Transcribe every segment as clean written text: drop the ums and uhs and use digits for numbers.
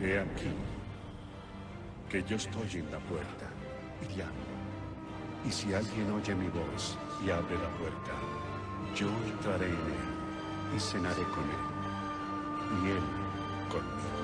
He aquí, que yo estoy en la puerta y llamo. Y si alguien oye mi voz y abre la puerta, yo entraré en él y cenaré con él, y él conmigo.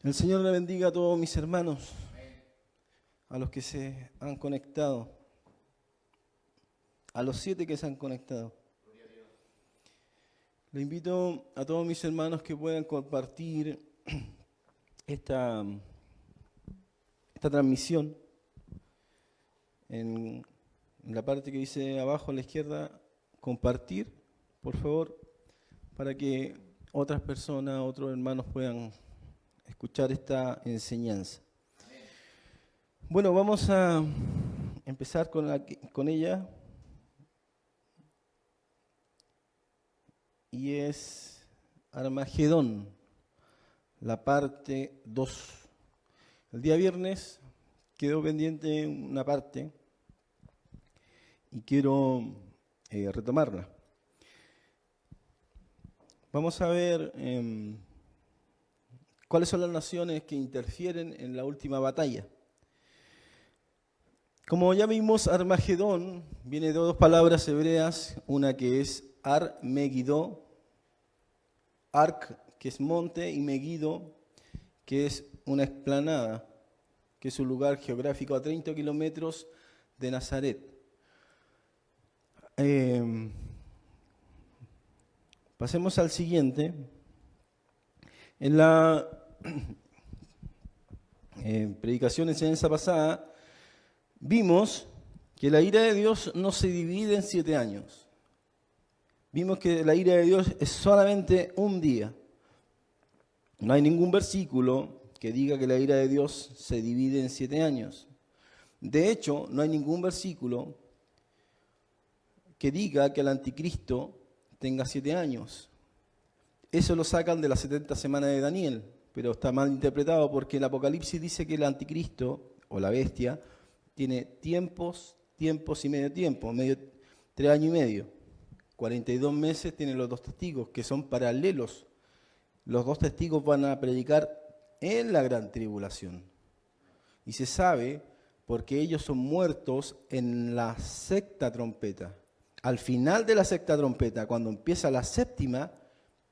El Señor le bendiga a todos mis hermanos, a los que se han conectado, a los 7 que se han conectado. Le invito a todos mis hermanos que puedan compartir esta transmisión en la parte que dice abajo a la izquierda, compartir, por favor, para que otras personas, otros hermanos puedan escuchar esta enseñanza. Bueno, vamos a empezar con ella. Y es Armagedón, la parte 2. El día viernes quedó pendiente una parte y quiero retomarla. Vamos a ver cuáles son las naciones que interfieren en la última batalla. Como ya vimos, Armagedón viene de 2 palabras hebreas, una que es Ar-Megiddo, Arc, que es monte, y Megiddo, que es una explanada, que es un lugar geográfico a 30 kilómetros de Nazaret. Pasemos al siguiente. En la predicación, enseñanza pasada, vimos que la ira de Dios no se divide en 7 años. Vimos que la ira de Dios es solamente un día. No hay ningún versículo que diga que la ira de Dios se divide en 7 años. De hecho, no hay ningún versículo que diga que el anticristo tenga 7 años. Eso lo sacan de las 70 semanas de Daniel, pero está mal interpretado porque el Apocalipsis dice que el anticristo, o la bestia, tiene tiempos y medio tiempo, 3 años y medio. 42 meses tienen los 2 testigos, que son paralelos. Los 2 testigos van a predicar en la gran tribulación. Y se sabe porque ellos son muertos en la 6ª trompeta. al final de la sexta trompeta, cuando empieza la séptima,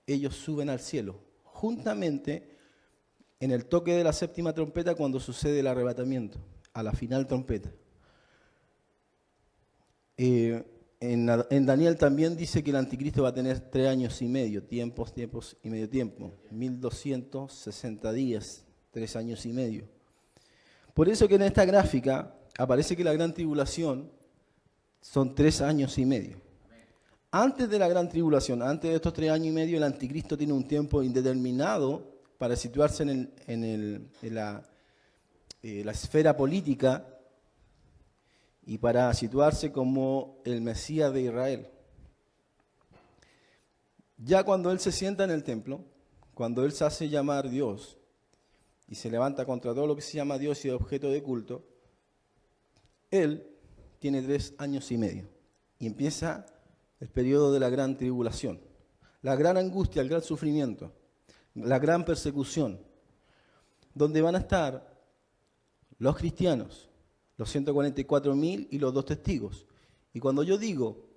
ellos suben al cielo, juntamente en el toque de la séptima trompeta cuando sucede el arrebatamiento, a la final trompeta. En Daniel también dice que el anticristo va a tener 3 años y medio, tiempos y medio tiempo, 1260 días, 3 años y medio. Por eso que en esta gráfica aparece que la gran tribulación son 3 años y medio. Antes de la gran tribulación, antes de estos 3 años y medio, el anticristo tiene un tiempo indeterminado para situarse en la esfera política y para situarse como el Mesías de Israel. Ya cuando él se sienta en el templo, cuando él se hace llamar Dios y se levanta contra todo lo que se llama Dios y objeto de culto, él tiene 3 años y medio y empieza el periodo de la gran tribulación, la gran angustia, el gran sufrimiento, la gran persecución, donde van a estar los cristianos, los 144.000 y los 2 testigos. Y cuando yo digo,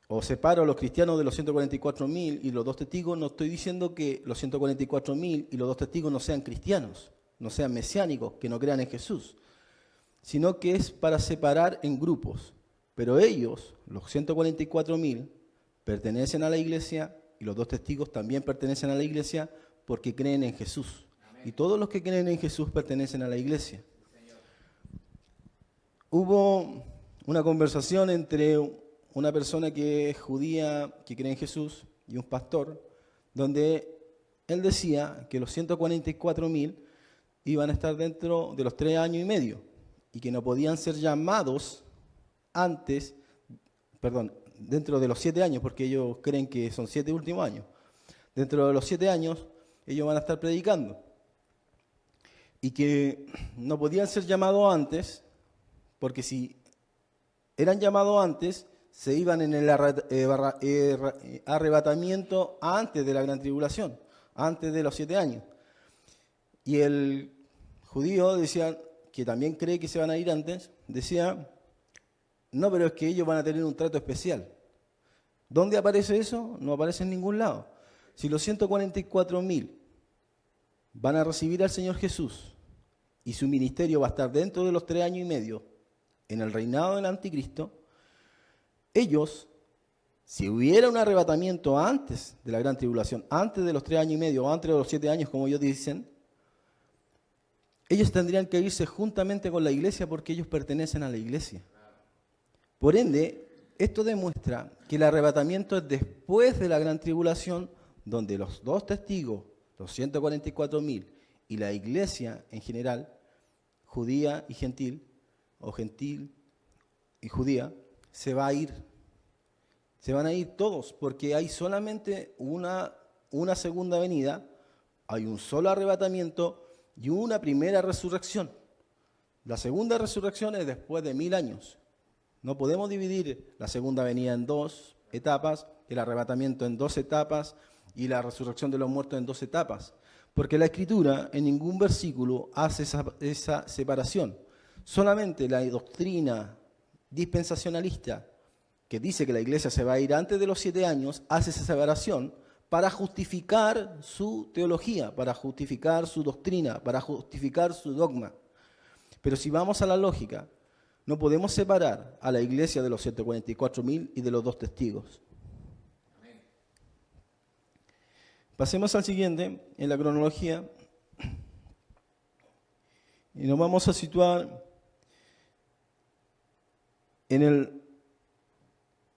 o separo a los cristianos de los 144.000 y los 2 testigos, no estoy diciendo que los 144.000 y los 2 testigos no sean cristianos, no sean mesiánicos, que no crean en Jesús, sino que es para separar en grupos. Pero ellos, los 144.000, pertenecen a la iglesia y los 2 testigos también pertenecen a la iglesia porque creen en Jesús. Amén. Y todos los que creen en Jesús pertenecen a la iglesia. Hubo una conversación entre una persona que es judía, que cree en Jesús, y un pastor, donde él decía que los 144.000 iban a estar dentro de los 3 años y medio y que no podían ser llamados dentro de los 7 años, porque ellos creen que son 7 últimos años. Dentro de los 7 años, ellos van a estar predicando. Y que no podían ser llamados antes, porque si eran llamados antes, se iban en el arrebatamiento antes de la gran tribulación, antes de los 7 años. Y el judío decía, que también cree que se van a ir antes, decía, no, pero es que ellos van a tener un trato especial. ¿Dónde aparece eso? No aparece en ningún lado. Si los 144.000 van a recibir al Señor Jesús y su ministerio va a estar dentro de los 3 años y medio en el reinado del anticristo, ellos, si hubiera un arrebatamiento antes de la gran tribulación, antes de los 3 años y medio o antes de los 7 años, como ellos dicen, ellos tendrían que irse juntamente con la iglesia porque ellos pertenecen a la iglesia. Por ende, esto demuestra que el arrebatamiento es después de la gran tribulación, donde los 2 testigos, los 144.000 y la iglesia en general, judía y gentil, o gentil y judía, se va a ir. Se van a ir todos, porque hay solamente una segunda venida, hay un solo arrebatamiento y una primera resurrección. La segunda resurrección es después de 1000 años. No podemos dividir la segunda venida en 2 etapas, el arrebatamiento en 2 etapas y la resurrección de los muertos en 2 etapas, porque la Escritura en ningún versículo hace esa separación. Solamente la doctrina dispensacionalista, que dice que la iglesia se va a ir antes de los 7 años, hace esa separación para justificar su teología, para justificar su doctrina, para justificar su dogma. Pero si vamos a la lógica, no podemos separar a la iglesia de los 144.000 y de los 2 testigos. Amén. Pasemos al siguiente, en la cronología, y nos vamos a situar en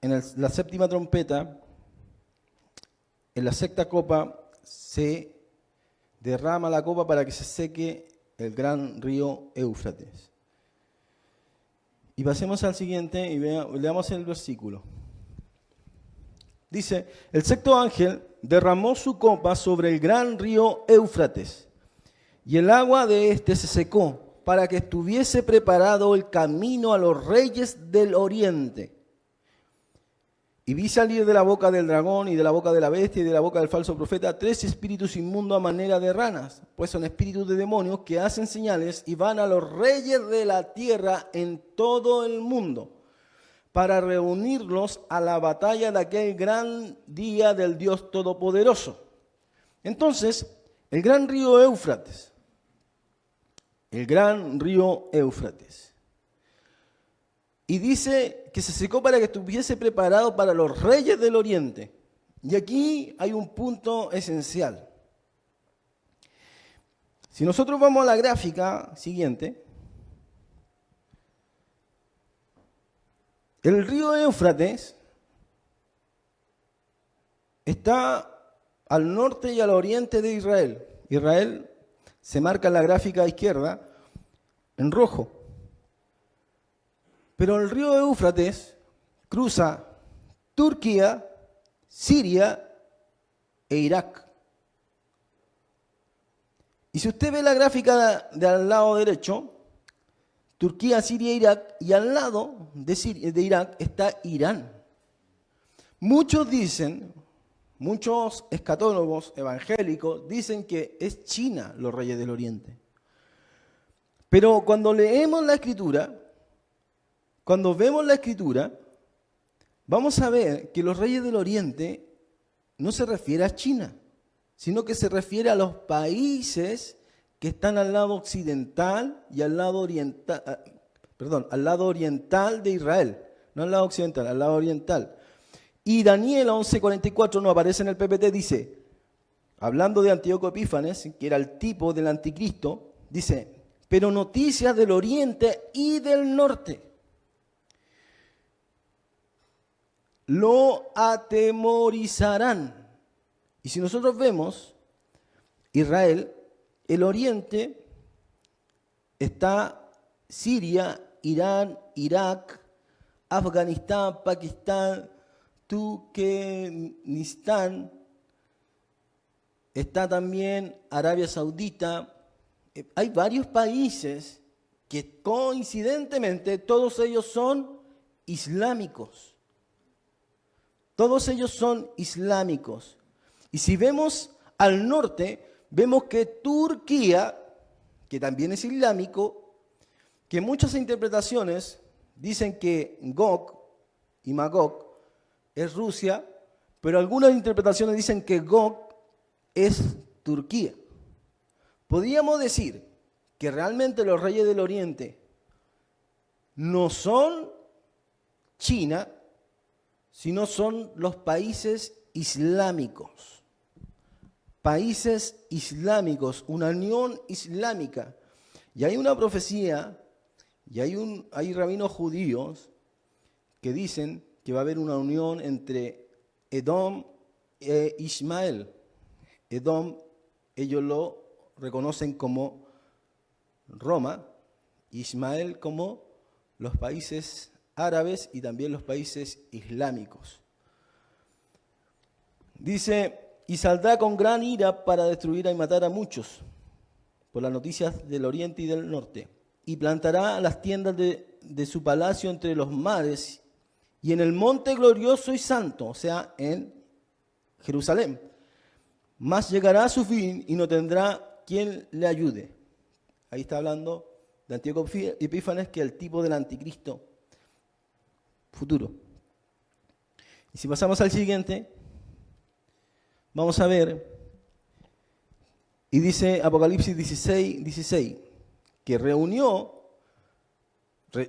la séptima trompeta. En la sexta copa se derrama la copa para que se seque el gran río Éufrates. Y pasemos al siguiente y leamos el versículo. Dice, el sexto ángel derramó su copa sobre el gran río Éufrates, y el agua de éste se secó, para que estuviese preparado el camino a los reyes del oriente. Y vi salir de la boca del dragón y de la boca de la bestia y de la boca del falso profeta 3 espíritus inmundos a manera de ranas, pues son espíritus de demonios que hacen señales y van a los reyes de la tierra en todo el mundo para reunirlos a la batalla de aquel gran día del Dios Todopoderoso. Entonces, el gran río Éufrates, y dice que se secó para que estuviese preparado para los reyes del oriente. Y aquí hay un punto esencial. Si nosotros vamos a la gráfica siguiente, el río Éufrates está al norte y al oriente de Israel. Israel se marca en la gráfica izquierda en rojo. Pero el río Éufrates cruza Turquía, Siria e Irak. Y si usted ve la gráfica de al lado derecho, Turquía, Siria e Irak, y al lado de Irak está Irán. Muchos escatólogos evangélicos dicen que es China los reyes del Oriente. Pero cuando leemos la Escritura, cuando vemos la Escritura, vamos a ver que los reyes del Oriente no se refiere a China, sino que se refiere a los países que están al lado occidental y al lado oriental, al lado oriental de Israel, no al lado occidental, al lado oriental. Y Daniel 11:44 no aparece en el PPT, dice, hablando de Antíoco Epífanes, que era el tipo del anticristo, dice, pero noticias del oriente y del norte lo atemorizarán. Y si nosotros vemos Israel, el oriente está Siria, Irán, Irak, Afganistán, Pakistán, Turkmenistán, está también Arabia Saudita. Hay varios países que coincidentemente todos ellos son islámicos. Todos ellos son islámicos. Y si vemos al norte, vemos que Turquía, que también es islámico, que muchas interpretaciones dicen que Gog y Magog es Rusia, pero algunas interpretaciones dicen que Gog es Turquía. Podríamos decir que realmente los reyes del Oriente no son China, sino son los países islámicos. Países islámicos, una unión islámica. Y hay una profecía, y hay rabinos judíos que dicen que va a haber una unión entre Edom e Ismael. Edom, ellos lo reconocen como Roma, Ismael como los países árabes y también los países islámicos. Dice, y saldrá con gran ira para destruir y matar a muchos, por las noticias del oriente y del norte, y plantará las tiendas de su palacio entre los mares y en el monte glorioso y santo, o sea, en Jerusalén. Mas llegará a su fin y no tendrá quien le ayude. Ahí está hablando de Antíoco Epífanes, que es el tipo del anticristo futuro. Y si pasamos al siguiente, vamos a ver, y dice Apocalipsis 16, que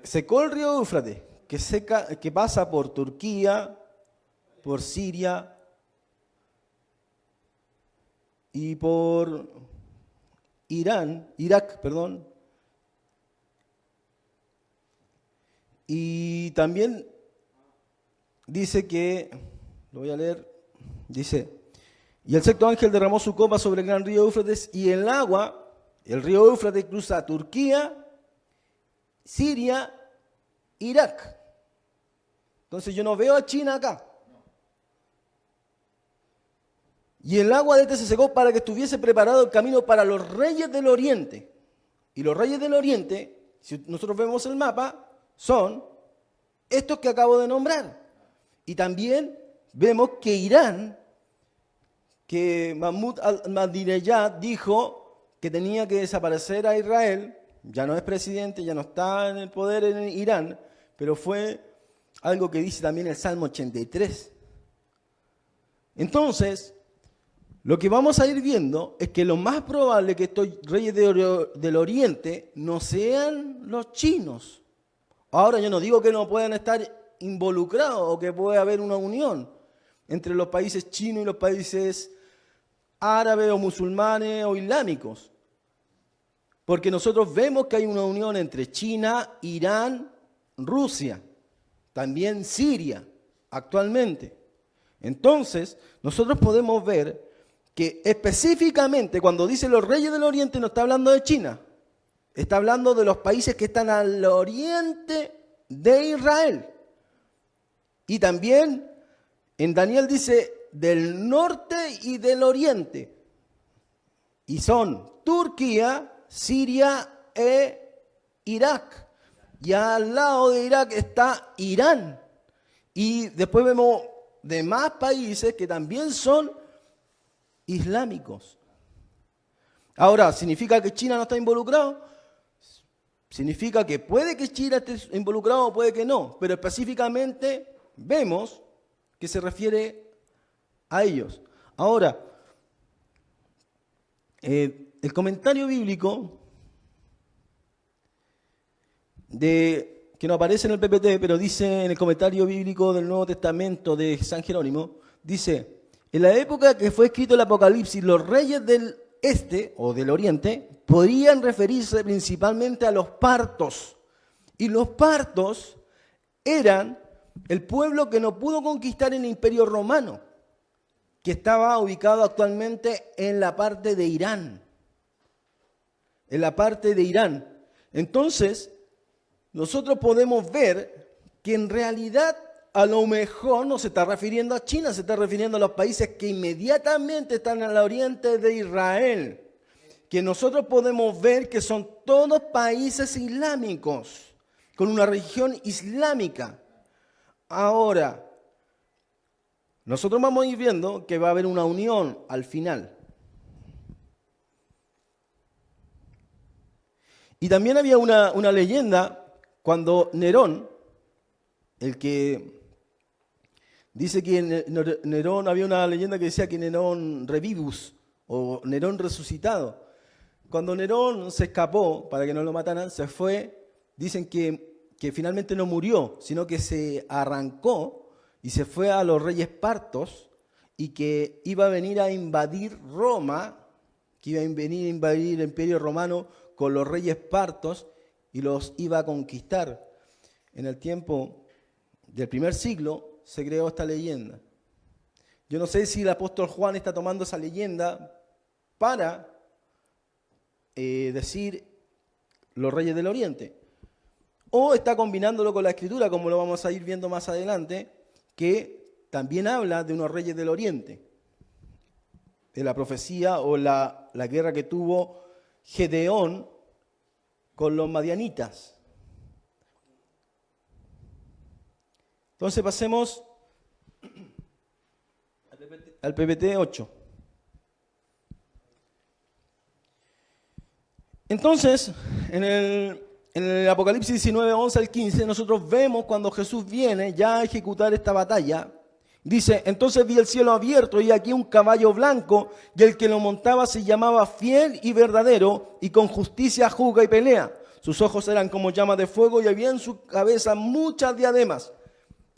secó el río Éufrates, que pasa por Turquía, por Siria y por Irak, y también dice que, lo voy a leer, dice, y el sexto ángel derramó su copa sobre el gran río Éufrates, y el río Éufrates cruza Turquía, Siria, Irak. Entonces yo no veo a China acá. Y el agua de este se secó para que estuviese preparado el camino para los reyes del oriente. Y los reyes del oriente, si nosotros vemos el mapa, son estos que acabo de nombrar. Y también vemos que Irán, que Mahmoud al-Ahmadinejad dijo que tenía que desaparecer a Israel, ya no es presidente, ya no está en el poder en Irán, pero fue algo que dice también el Salmo 83. Entonces, lo que vamos a ir viendo es que lo más probable es que estos reyes del Oriente no sean los chinos. Ahora yo no digo que no puedan estar involucrados o que pueda haber una unión entre los países chinos y los países árabes o musulmanes o islámicos. Porque nosotros vemos que hay una unión entre China, Irán, Rusia, también Siria, actualmente. Entonces, nosotros podemos ver que específicamente cuando dice los reyes del Oriente no está hablando de China, está hablando de los países que están al oriente de Israel. Y también en Daniel dice del norte y del oriente. Y son Turquía, Siria e Irak. Y al lado de Irak está Irán. Y después vemos demás países que también son islámicos. Ahora, ¿significa que China no está involucrado? Significa que puede que China esté involucrado o puede que no, pero específicamente vemos que se refiere a ellos. Ahora, el comentario bíblico que no aparece en el PPT, pero dice en el comentario bíblico del Nuevo Testamento de San Jerónimo, dice: en la época que fue escrito el Apocalipsis, los reyes del este o del oriente podrían referirse principalmente a los partos. Y los partos eran el pueblo que no pudo conquistar el Imperio Romano, que estaba ubicado actualmente en la parte de Irán. En la parte de Irán. Entonces, nosotros podemos ver que en realidad a lo mejor no se está refiriendo a China, se está refiriendo a los países que inmediatamente están al oriente de Israel, que nosotros podemos ver que son todos países islámicos, con una religión islámica. Ahora, nosotros vamos a ir viendo que va a haber una unión al final. Y también había una leyenda cuando Nerón, el que dice que Nerón, había una leyenda que decía que Nerón revivus o Nerón resucitado. Cuando Nerón se escapó para que no lo mataran, se fue, dicen que finalmente no murió, sino que se arrancó y se fue a los reyes partos y que iba a venir a invadir Roma, que iba a venir a invadir el Imperio Romano con los reyes partos y los iba a conquistar. En el tiempo del primer siglo se creó esta leyenda. Yo no sé si el apóstol Juan está tomando esa leyenda para decir los reyes del oriente, o está combinándolo con la escritura, como lo vamos a ir viendo más adelante, que también habla de unos reyes del oriente, de la profecía o la guerra que tuvo Gedeón con los madianitas. Entonces pasemos al PPT 8. Entonces, en el Apocalipsis 19, 11 al 15, nosotros vemos cuando Jesús viene ya a ejecutar esta batalla. Dice: entonces vi el cielo abierto y aquí un caballo blanco, y el que lo montaba se llamaba Fiel y Verdadero, y con justicia juzga y pelea. Sus ojos eran como llamas de fuego y había en su cabeza muchas diademas.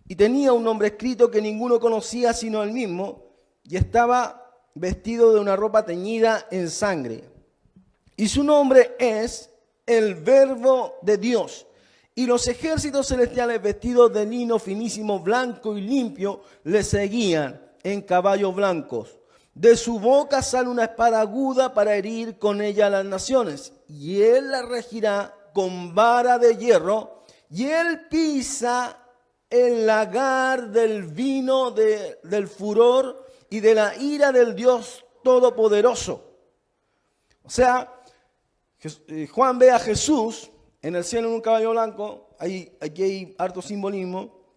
Y tenía un nombre escrito que ninguno conocía sino él mismo, y estaba vestido de una ropa teñida en sangre. Y su nombre es el Verbo de Dios. Y los ejércitos celestiales vestidos de lino finísimo, blanco y limpio, le seguían en caballos blancos. De su boca sale una espada aguda para herir con ella a las naciones. Y él la regirá con vara de hierro, y él pisa el lagar del vino del furor y de la ira del Dios Todopoderoso. O sea, Juan ve a Jesús en el cielo en un caballo blanco. Aquí hay harto simbolismo.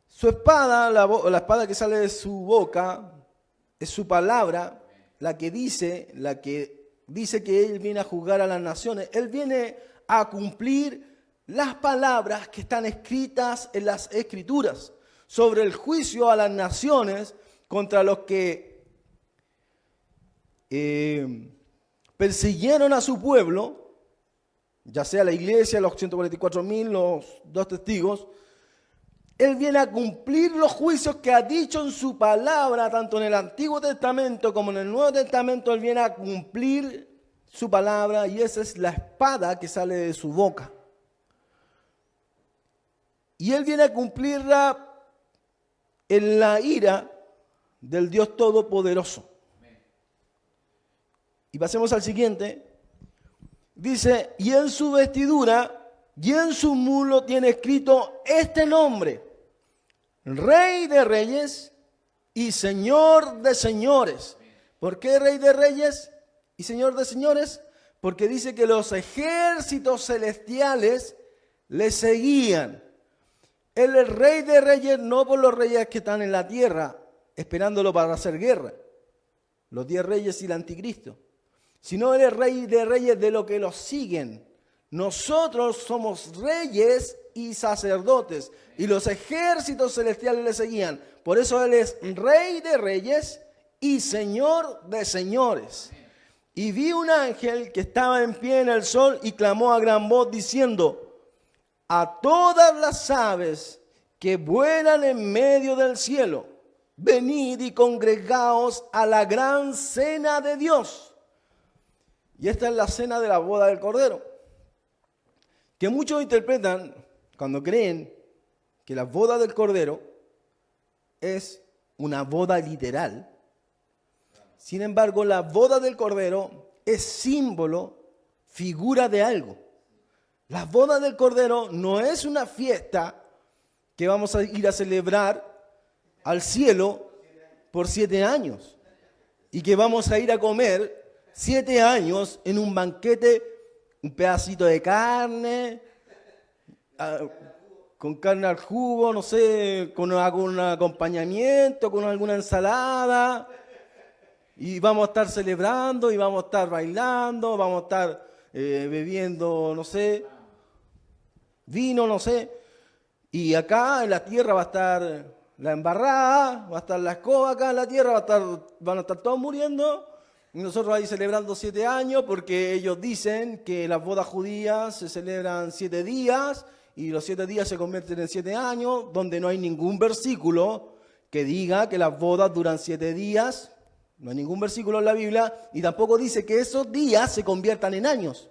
Su espada, la espada que sale de su boca, es su palabra, la que dice que él viene a juzgar a las naciones. Él viene a cumplir las palabras que están escritas en las Escrituras sobre el juicio a las naciones contra los que persiguieron a su pueblo, ya sea la iglesia, los 144.000, los 2 testigos. Él viene a cumplir los juicios que ha dicho en su palabra, tanto en el Antiguo Testamento como en el Nuevo Testamento. Él viene a cumplir su palabra y esa es la espada que sale de su boca. Y Él viene a cumplirla en la ira del Dios Todopoderoso. Y pasemos al siguiente. Dice, y en su vestidura y en su muslo tiene escrito este nombre: Rey de Reyes y Señor de Señores. ¿Por qué Rey de Reyes y Señor de Señores? Porque dice que los ejércitos celestiales le seguían. Él es Rey de Reyes, no por los reyes que están en la tierra esperándolo para hacer guerra, los 10 reyes y el anticristo, sino Él es Rey de Reyes de los que los siguen. Nosotros somos reyes y sacerdotes y los ejércitos celestiales le seguían. Por eso Él es Rey de Reyes y Señor de Señores. Y vi un ángel que estaba en pie en el sol y clamó a gran voz diciendo: a todas las aves que vuelan en medio del cielo, venid y congregaos a la gran cena de Dios. Y esta es la cena de la boda del Cordero, que muchos interpretan cuando creen que la boda del Cordero es una boda literal. Sin embargo, la boda del Cordero es símbolo, figura de algo. La boda del Cordero no es una fiesta que vamos a ir a celebrar al cielo por 7 años y que vamos a ir a comer 7 años en un banquete, un pedacito de carne, con carne al jugo, no sé, con algún acompañamiento, con alguna ensalada, y vamos a estar celebrando y vamos a estar bailando, vamos a estar bebiendo, no sé, vino, no sé, y acá en la tierra va a estar la embarrada, va a estar la escoba acá en la tierra, van a estar todos muriendo, y nosotros ahí celebrando 7 años, porque ellos dicen que las bodas judías se celebran 7 días, y los 7 días se convierten en 7 años, donde no hay ningún versículo que diga que las bodas duran 7 días, no hay ningún versículo en la Biblia, y tampoco dice que esos días se conviertan en años.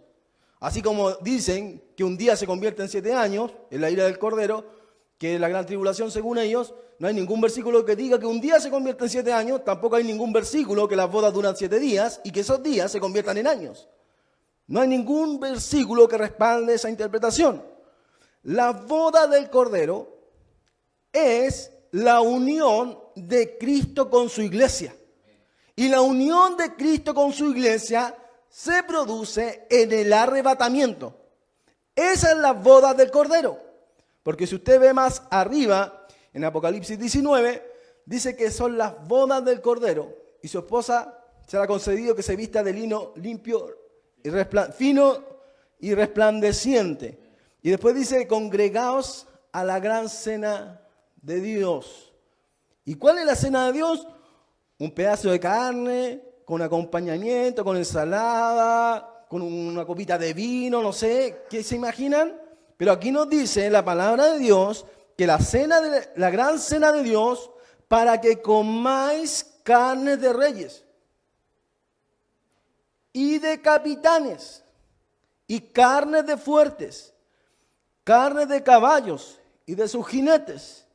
Así como dicen que un día se convierte en 7 años, en la ira del Cordero, que es la gran tribulación según ellos, no hay ningún versículo que diga que un día se convierte en 7 años, tampoco hay ningún versículo que las bodas duran 7 días y que esos días se conviertan en años. No hay ningún versículo que respalde esa interpretación. La boda del Cordero es la unión de Cristo con su iglesia. Y la unión de Cristo con su iglesia se produce en el arrebatamiento. Esa es la boda del Cordero. Porque si usted ve más arriba, en Apocalipsis 19, dice que son las bodas del Cordero. Y su esposa será concedido que se vista de lino limpio, y fino y resplandeciente. Y después dice, congregaos a la gran cena de Dios. ¿Y cuál es la cena de Dios? Un pedazo de carne, con acompañamiento, con ensalada, con una copita de vino, no sé, ¿qué se imaginan? Pero aquí nos dice la palabra de Dios que la gran cena de Dios, para que comáis carnes de reyes y de capitanes y carnes de fuertes, carnes de caballos y de sus jinetes,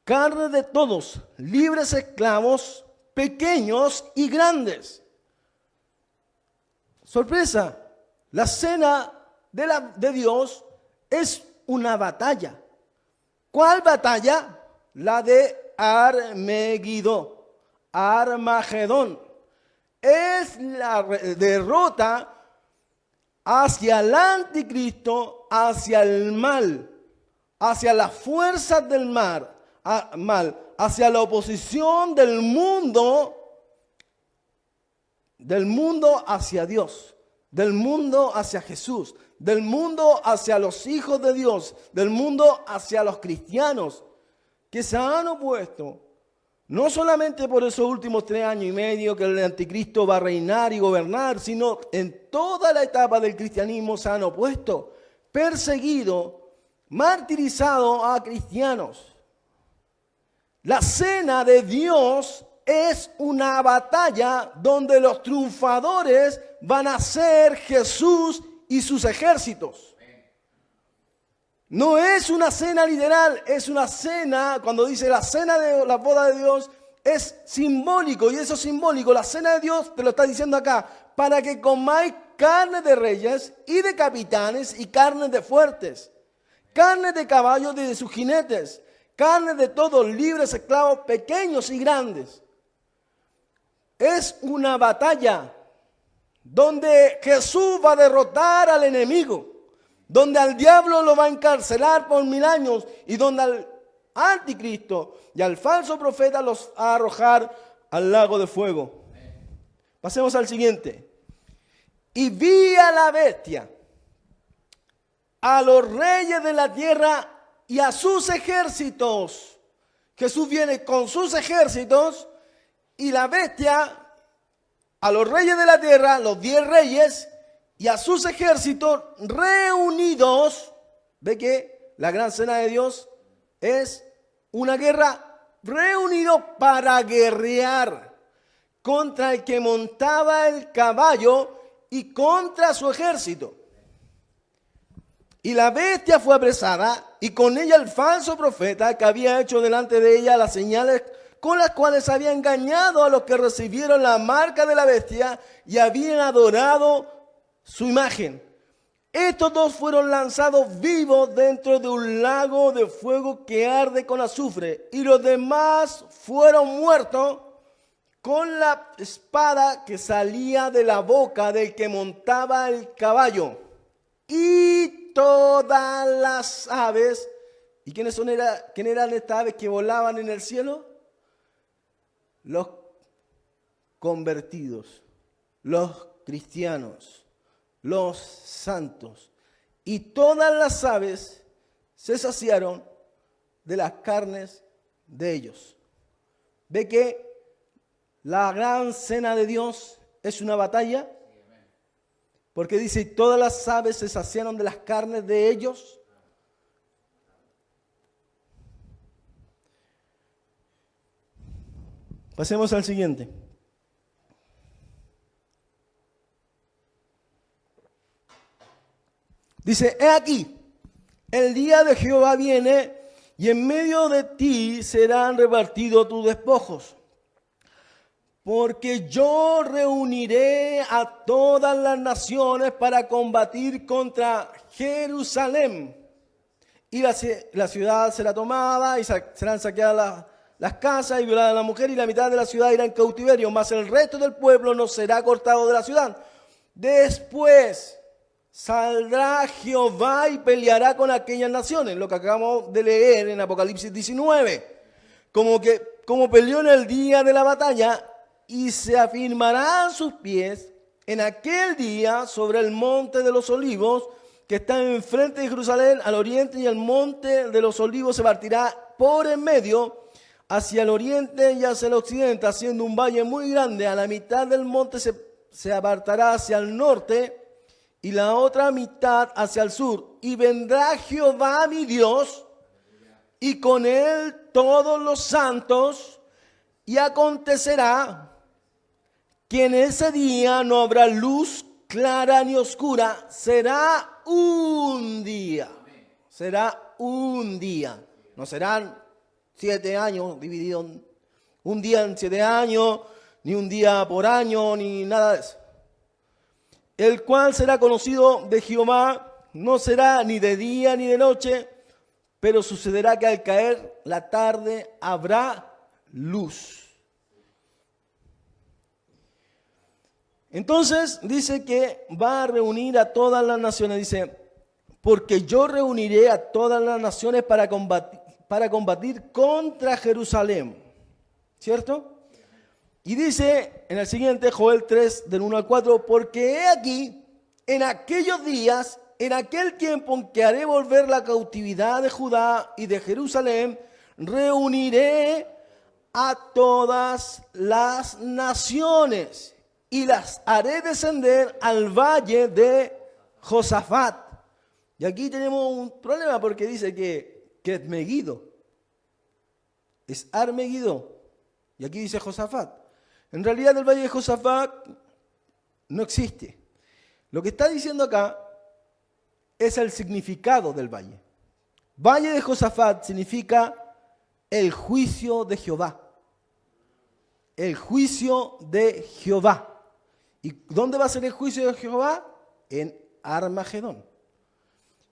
carne de todos, libres esclavos, pequeños y grandes. Sorpresa, la cena de Dios es una batalla. ¿Cuál batalla? La de Armagedón. Es la derrota hacia el anticristo, hacia el mal, hacia las fuerzas del mal, hacia la oposición del mundo hacia Dios, del mundo hacia Jesús, del mundo hacia los hijos de Dios, del mundo hacia los cristianos, que se han opuesto, no solamente por esos últimos 3 años y medio que el anticristo va a reinar y gobernar, sino en toda la etapa del cristianismo se han opuesto, perseguido, martirizado a cristianos. La cena de Dios es una batalla donde los triunfadores van a ser Jesús y sus ejércitos. No es una cena literal, es una cena, cuando dice la cena de la boda de Dios, es simbólico, y eso simbólico, la cena de Dios te lo está diciendo acá, para que comáis carne de reyes y de capitanes y carne de fuertes, carne de caballos y de sus jinetes, carne de todos libres, esclavos, pequeños y grandes. Es una batalla donde Jesús va a derrotar al enemigo, donde al diablo lo va a encarcelar por 1000 años y donde al anticristo y al falso profeta los va a arrojar al lago de fuego. Pasemos al siguiente. Y vi a la bestia, a los reyes de la tierra y a sus ejércitos. Jesús viene con sus ejércitos y la bestia a los reyes de la tierra, los 10 reyes, y a sus ejércitos reunidos. Ve que la gran cena de Dios es una guerra, reunidos para guerrear contra el que montaba el caballo y contra su ejército. Y la bestia fue apresada, y con ella el falso profeta que había hecho delante de ella las señales con las cuales había engañado a los que recibieron la marca de la bestia y habían adorado su imagen. Estos 2 fueron lanzados vivos dentro de un lago de fuego que arde con azufre, y los demás fueron muertos con la espada que salía de la boca del que montaba el caballo. Y todas las aves, ¿y quiénes eran estas aves que volaban en el cielo? Los convertidos, los cristianos, los santos. Y todas las aves se saciaron de las carnes de ellos. ¿Ve que la gran cena de Dios es una batalla? Porque dice, todas las aves se saciaron de las carnes de ellos. Pasemos al siguiente. Dice, he aquí, el día de Jehová viene y en medio de ti serán repartidos tus despojos. Porque yo reuniré a todas las naciones para combatir contra Jerusalén. Y la ciudad será tomada y serán saqueadas las casas y violada la mujer, y la mitad de la ciudad irá en cautiverio, mas el resto del pueblo no será cortado de la ciudad. Después saldrá Jehová y peleará con aquellas naciones, lo que acabamos de leer en Apocalipsis 19, como peleó en el día de la batalla, y se afirmarán sus pies en aquel día sobre el monte de los olivos, que está enfrente de Jerusalén al oriente, y el monte de los olivos se partirá por en medio, hacia el oriente y hacia el occidente, haciendo un valle muy grande. A la mitad del monte se apartará hacia el norte y la otra mitad hacia el sur. Y vendrá Jehová mi Dios y con él todos los santos, y acontecerá que en ese día no habrá luz clara ni oscura. Será un día. Será un día. No serán 7 años divididos, un día en 7 años, ni un día por año, ni nada de eso. El cual será conocido de Jehová, no será ni de día ni de noche, pero sucederá que al caer la tarde habrá luz. Entonces dice que va a reunir a todas las naciones, dice, porque yo reuniré a todas las naciones para combatir contra Jerusalén, ¿cierto? Y dice en el siguiente, Joel 3, del 1 al 4, porque he aquí, en aquellos días en aquel tiempo en que haré volver la cautividad de Judá y de Jerusalén, reuniré a todas las naciones y las haré descender al valle de Josafat. Y aquí tenemos un problema porque dice que es Megiddo. Es Armegiddo. Y aquí dice Josafat. En realidad el valle de Josafat no existe. Lo que está diciendo acá es el significado del valle. Valle de Josafat significa el juicio de Jehová. El juicio de Jehová. ¿Y dónde va a ser el juicio de Jehová? En Armagedón.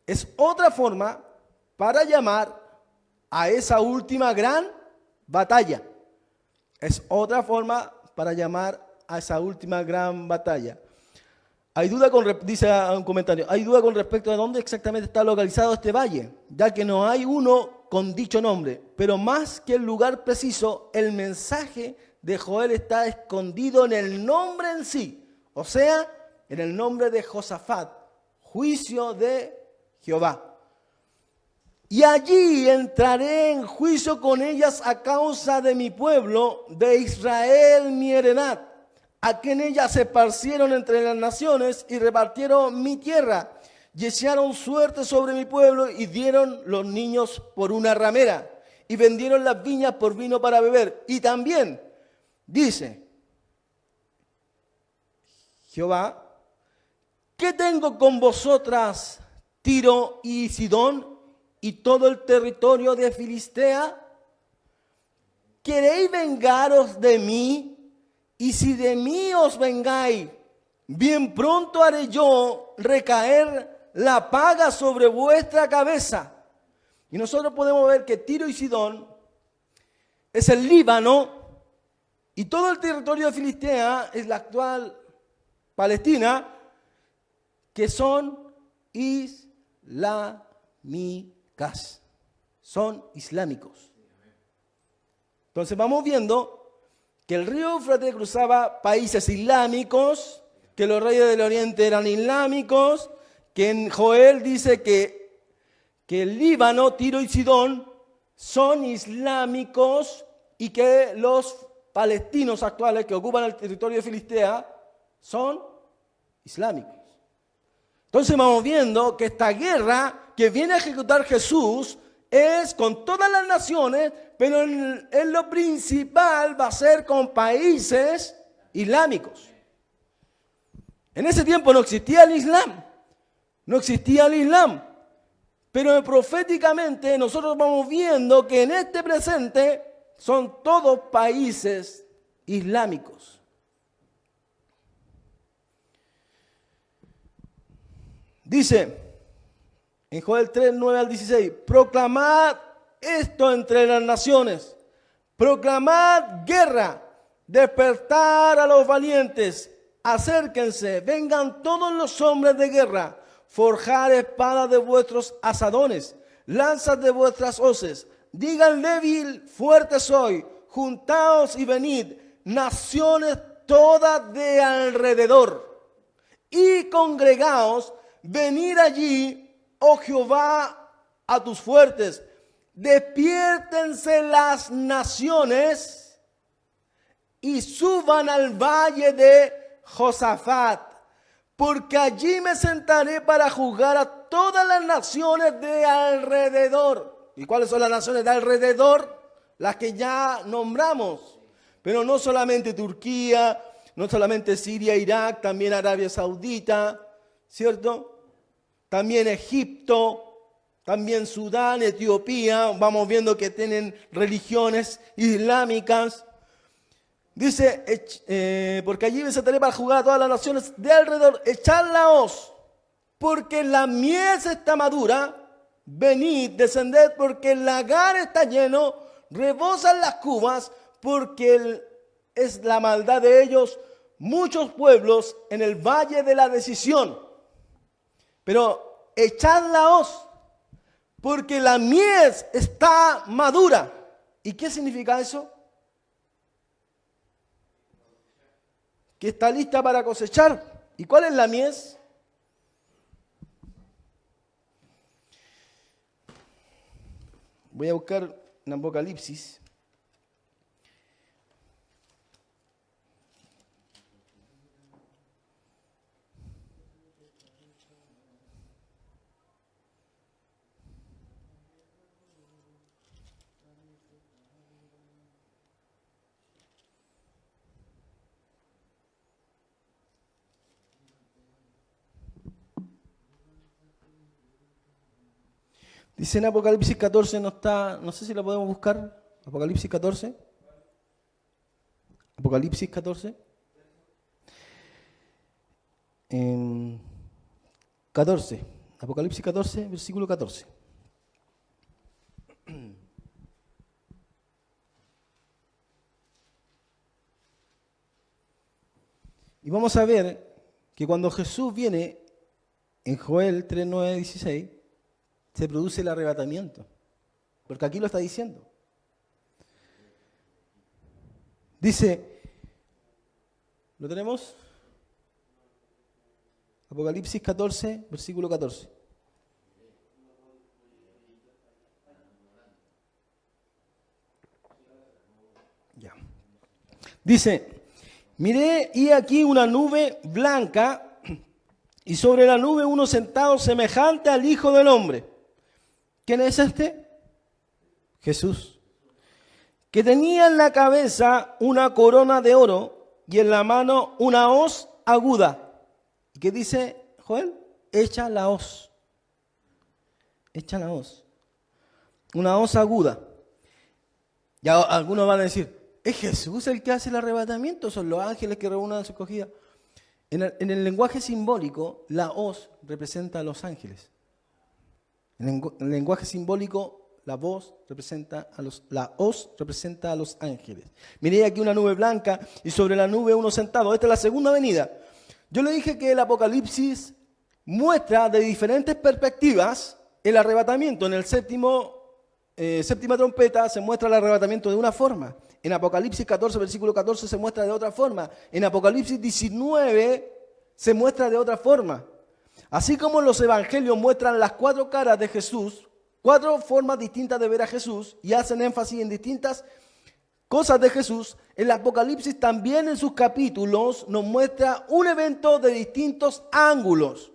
Es otra forma para llamar a esa última gran batalla. Es otra forma para llamar a esa última gran batalla. Hay duda dice un comentario, hay duda con respecto a dónde exactamente está localizado este valle, ya que no hay uno con dicho nombre, pero más que el lugar preciso, el mensaje de Joel está escondido en el nombre en sí, o sea, en el nombre de Josafat, juicio de Jehová. Y allí entraré en juicio con ellas a causa de mi pueblo, de Israel mi heredad, a quien ellas se esparcieron entre las naciones y repartieron mi tierra, y echaron suerte sobre mi pueblo y dieron los niños por una ramera, y vendieron las viñas por vino para beber. Y también dice Jehová, ¿qué tengo con vosotras, Tiro y Sidón, y todo el territorio de Filistea? ¿Queréis vengaros de mí? Y si de mí os vengáis, bien pronto haré yo recaer la paga sobre vuestra cabeza. Y nosotros podemos ver que Tiro y Sidón es el Líbano y todo el territorio de Filistea es la actual Palestina, que son islámicas. Son islámicos. Entonces vamos viendo que el río Éufrates cruzaba países islámicos, que los reyes del oriente eran islámicos, que en Joel dice que el Líbano, Tiro y Sidón son islámicos y que los palestinos actuales que ocupan el territorio de Filistea son islámicos. Entonces vamos viendo que esta guerra que viene a ejecutar Jesús es con todas las naciones, pero en lo principal va a ser con países islámicos. En ese tiempo no existía el Islam, pero proféticamente nosotros vamos viendo que en este presente son todos países islámicos. Dice en Joel 3, 9 al 16, proclamad esto entre las naciones, proclamad guerra, despertar a los valientes, acérquense, vengan todos los hombres de guerra, forjar espadas de vuestros asadones, lanzas de vuestras hoces, digan débil, fuerte soy, juntaos y venid, naciones todas de alrededor, y congregaos, venid allí, oh Jehová, a tus fuertes, despiértense las naciones y suban al valle de Josafat, porque allí me sentaré para juzgar a todas las naciones de alrededor. ¿Y cuáles son las naciones de alrededor? Las que ya nombramos, pero no solamente Turquía, no solamente Siria, Irak, también Arabia Saudita, ¿cierto? También Egipto, también Sudán, Etiopía, vamos viendo que tienen religiones islámicas. Dice, porque allí me sentaré para jugar a todas las naciones de alrededor, echad la hoz, porque la mies está madura, venid, descended, porque el lagar está lleno, rebosan las cubas, porque es la maldad de ellos, muchos pueblos en el valle de la decisión. Pero echad la hoz, porque la mies está madura. ¿Y qué significa eso? Que está lista para cosechar. ¿Y cuál es la mies? Voy a buscar en Apocalipsis. Dice en Apocalipsis 14, no está, no sé si la podemos buscar. Apocalipsis 14. Apocalipsis 14. 14. Apocalipsis 14, versículo 14. Y vamos a ver que cuando Jesús viene en Joel 3, 9, 16, se produce el arrebatamiento. Porque aquí lo está diciendo. Dice, ¿lo tenemos? Apocalipsis 14, versículo 14. Ya. Dice, miré y aquí una nube blanca y sobre la nube uno sentado semejante al Hijo del Hombre. ¿Quién es este? Jesús. Que tenía en la cabeza una corona de oro y en la mano una hoz aguda. ¿Y qué dice Joel? Echa la hoz. Echa la hoz. Una hoz aguda. Ya algunos van a decir, ¿es Jesús el que hace el arrebatamiento? ¿Son los ángeles que reúnen a su escogida? En el lenguaje simbólico, la hoz representa a los ángeles. En el lenguaje simbólico, la hoz representa a los ángeles. Miré aquí una nube blanca y sobre la nube uno sentado. Esta es la segunda venida. Yo le dije que el Apocalipsis muestra de diferentes perspectivas el arrebatamiento. En el séptima trompeta se muestra el arrebatamiento de una forma. En Apocalipsis 14, versículo 14 se muestra de otra forma. En Apocalipsis 19 se muestra de otra forma. Así como los evangelios muestran las 4 caras de Jesús, 4 formas distintas de ver a Jesús y hacen énfasis en distintas cosas de Jesús, el Apocalipsis también en sus capítulos nos muestra un evento de distintos ángulos.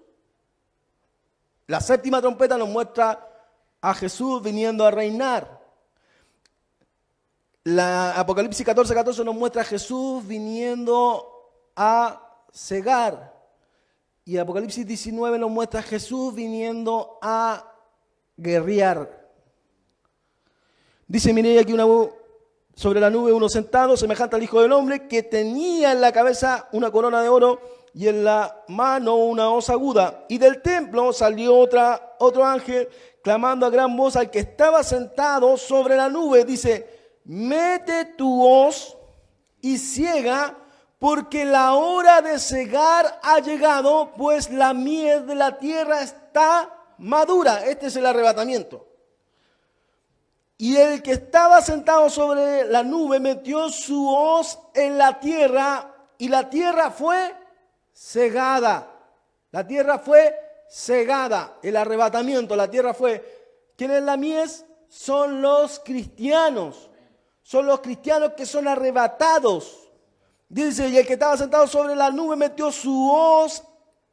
La séptima trompeta nos muestra a Jesús viniendo a reinar. La Apocalipsis 14, 14 nos muestra a Jesús viniendo a cegar. Y Apocalipsis 19 nos muestra a Jesús viniendo a guerrear. Dice, miré aquí sobre la nube uno sentado, semejante al Hijo del Hombre, que tenía en la cabeza una corona de oro y en la mano una hoz aguda. Y del templo salió otro ángel, clamando a gran voz al que estaba sentado sobre la nube. Dice, mete tu hoz y ciega, porque la hora de cegar ha llegado, pues la mies de la tierra está madura. Este es el arrebatamiento. Y el que estaba sentado sobre la nube metió su hoz en la tierra y la tierra fue cegada. La tierra fue cegada. El arrebatamiento, la tierra fue. ¿Quién es la mies? Son los cristianos. Son los cristianos que son arrebatados. Dice, y el que estaba sentado sobre la nube metió su hoz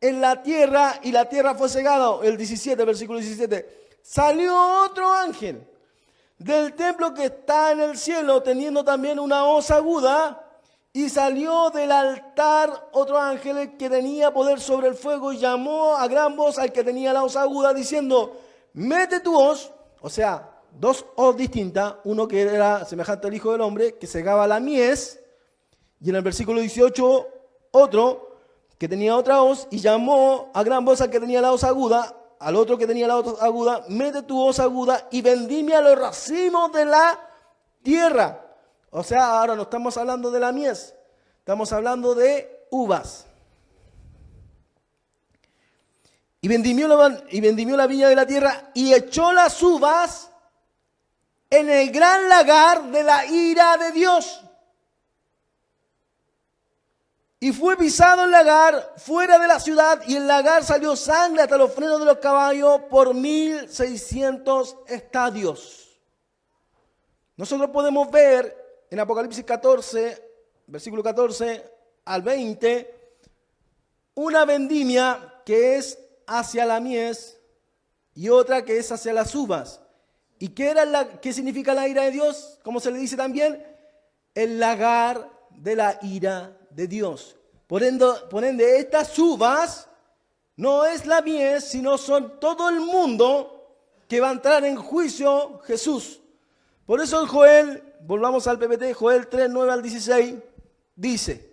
en la tierra y la tierra fue cegada. El 17, versículo 17. Salió otro ángel del templo que está en el cielo, teniendo también una hoz aguda, y salió del altar otro ángel que tenía poder sobre el fuego y llamó a gran voz al que tenía la hoz aguda, diciendo, mete tu hoz, o sea, 2 hoz distintas, uno que era semejante al Hijo del Hombre, que cegaba la mies, y en el versículo 18, otro que tenía otra hoz, y llamó a gran voz al que tenía la hoz aguda, al otro que tenía la hoz aguda, mete tu hoz aguda y vendimia los racimos de la tierra. O sea, ahora no estamos hablando de la mies, estamos hablando de uvas. Y vendimió la viña de la tierra y echó las uvas en el gran lagar de la ira de Dios. Y fue pisado el lagar fuera de la ciudad, y el lagar salió sangre hasta los frenos de los caballos por 1600 estadios. nosotros podemos ver en Apocalipsis 14, versículo 14 al 20, una vendimia que es hacia la mies y otra que es hacia las uvas. ¿Y qué significa la ira de Dios? Como se le dice también, el lagar de la ira de Dios. Por ende, estas uvas no es la mies, sino son todo el mundo que va a entrar en juicio Jesús. Por eso en Joel, volvamos al PPT, Joel 3, 9 al 16, dice: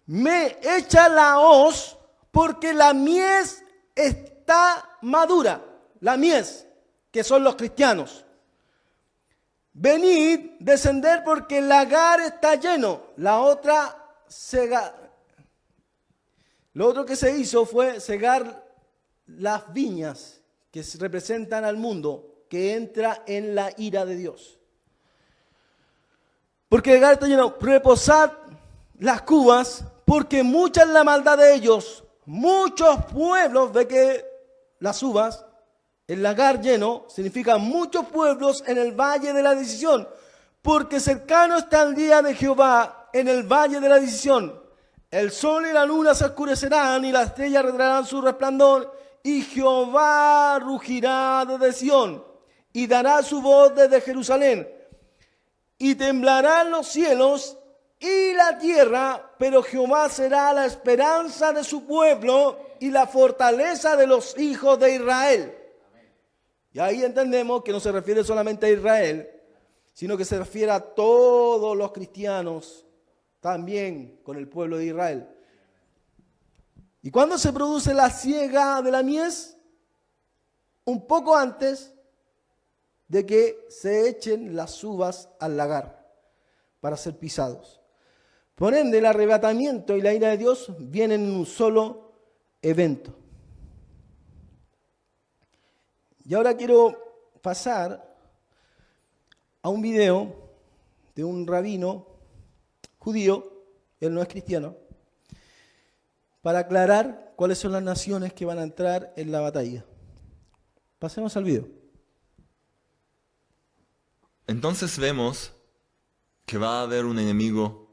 me echa la hoz porque la mies está madura. La mies, que son los cristianos. Venid, descender porque el lagar está lleno. Lo otro que se hizo fue cegar las viñas que representan al mundo que entra en la ira de Dios. Porque el lagar está lleno. Reposad las cubas, porque mucha es la maldad de ellos. Muchos pueblos, ve que las uvas, el lagar lleno, significa muchos pueblos en el valle de la decisión. Porque cercano está el día de Jehová en el valle de la decisión. El sol y la luna se oscurecerán y las estrellas retraerán su resplandor. Y Jehová rugirá desde Sión y dará su voz desde Jerusalén. Y temblarán los cielos y la tierra, pero Jehová será la esperanza de su pueblo y la fortaleza de los hijos de Israel. Y ahí entendemos que no se refiere solamente a Israel, sino que se refiere a todos los cristianos, también con el pueblo de Israel. ¿Y cuándo se produce la siega de la mies? Un poco antes de que se echen las uvas al lagar para ser pisados. Por ende, el arrebatamiento y la ira de Dios vienen en un solo evento. Y ahora quiero pasar a un video de un rabino judío, él no es cristiano, para aclarar cuáles son las naciones que van a entrar en la batalla. Pasemos al video. Entonces vemos que va a haber un enemigo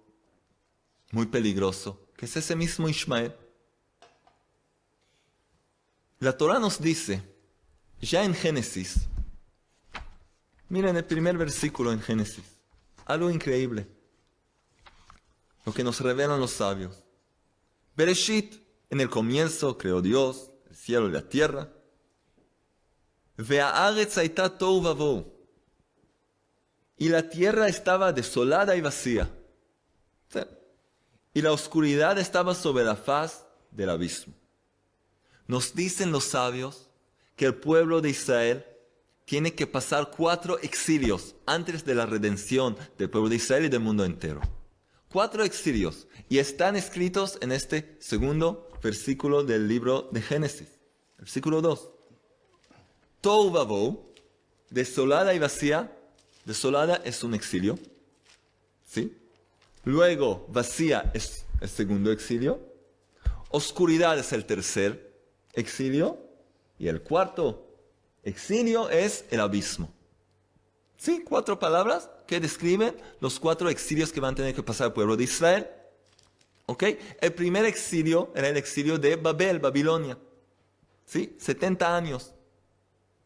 muy peligroso, que es ese mismo Ismael. La Torah nos dice, ya en Génesis, miren el primer versículo en Génesis, algo increíble, lo que nos revelan los sabios. Bereshit, en el comienzo creó Dios, el cielo y la tierra. Ve'haaretz hayta tohu vavohu. Y la tierra estaba desolada y vacía. ¿Sí? Y la oscuridad estaba sobre la faz del abismo. Nos dicen los sabios que el pueblo de Israel tiene que pasar 4 exilios antes de la redención del pueblo de Israel y del mundo entero. 4 exilios. Y están escritos en este segundo versículo del libro de Génesis. Versículo 2. Tohu vavohu, desolada y vacía. Desolada es un exilio, ¿sí? Luego, vacía es el segundo exilio. Oscuridad es el tercer exilio. Y el cuarto exilio es el abismo. ¿Sí? 4 palabras que describen los 4 exilios que van a tener que pasar el pueblo de Israel. ¿Ok? El primer exilio era el exilio de Babel, Babilonia. ¿Sí? 70 años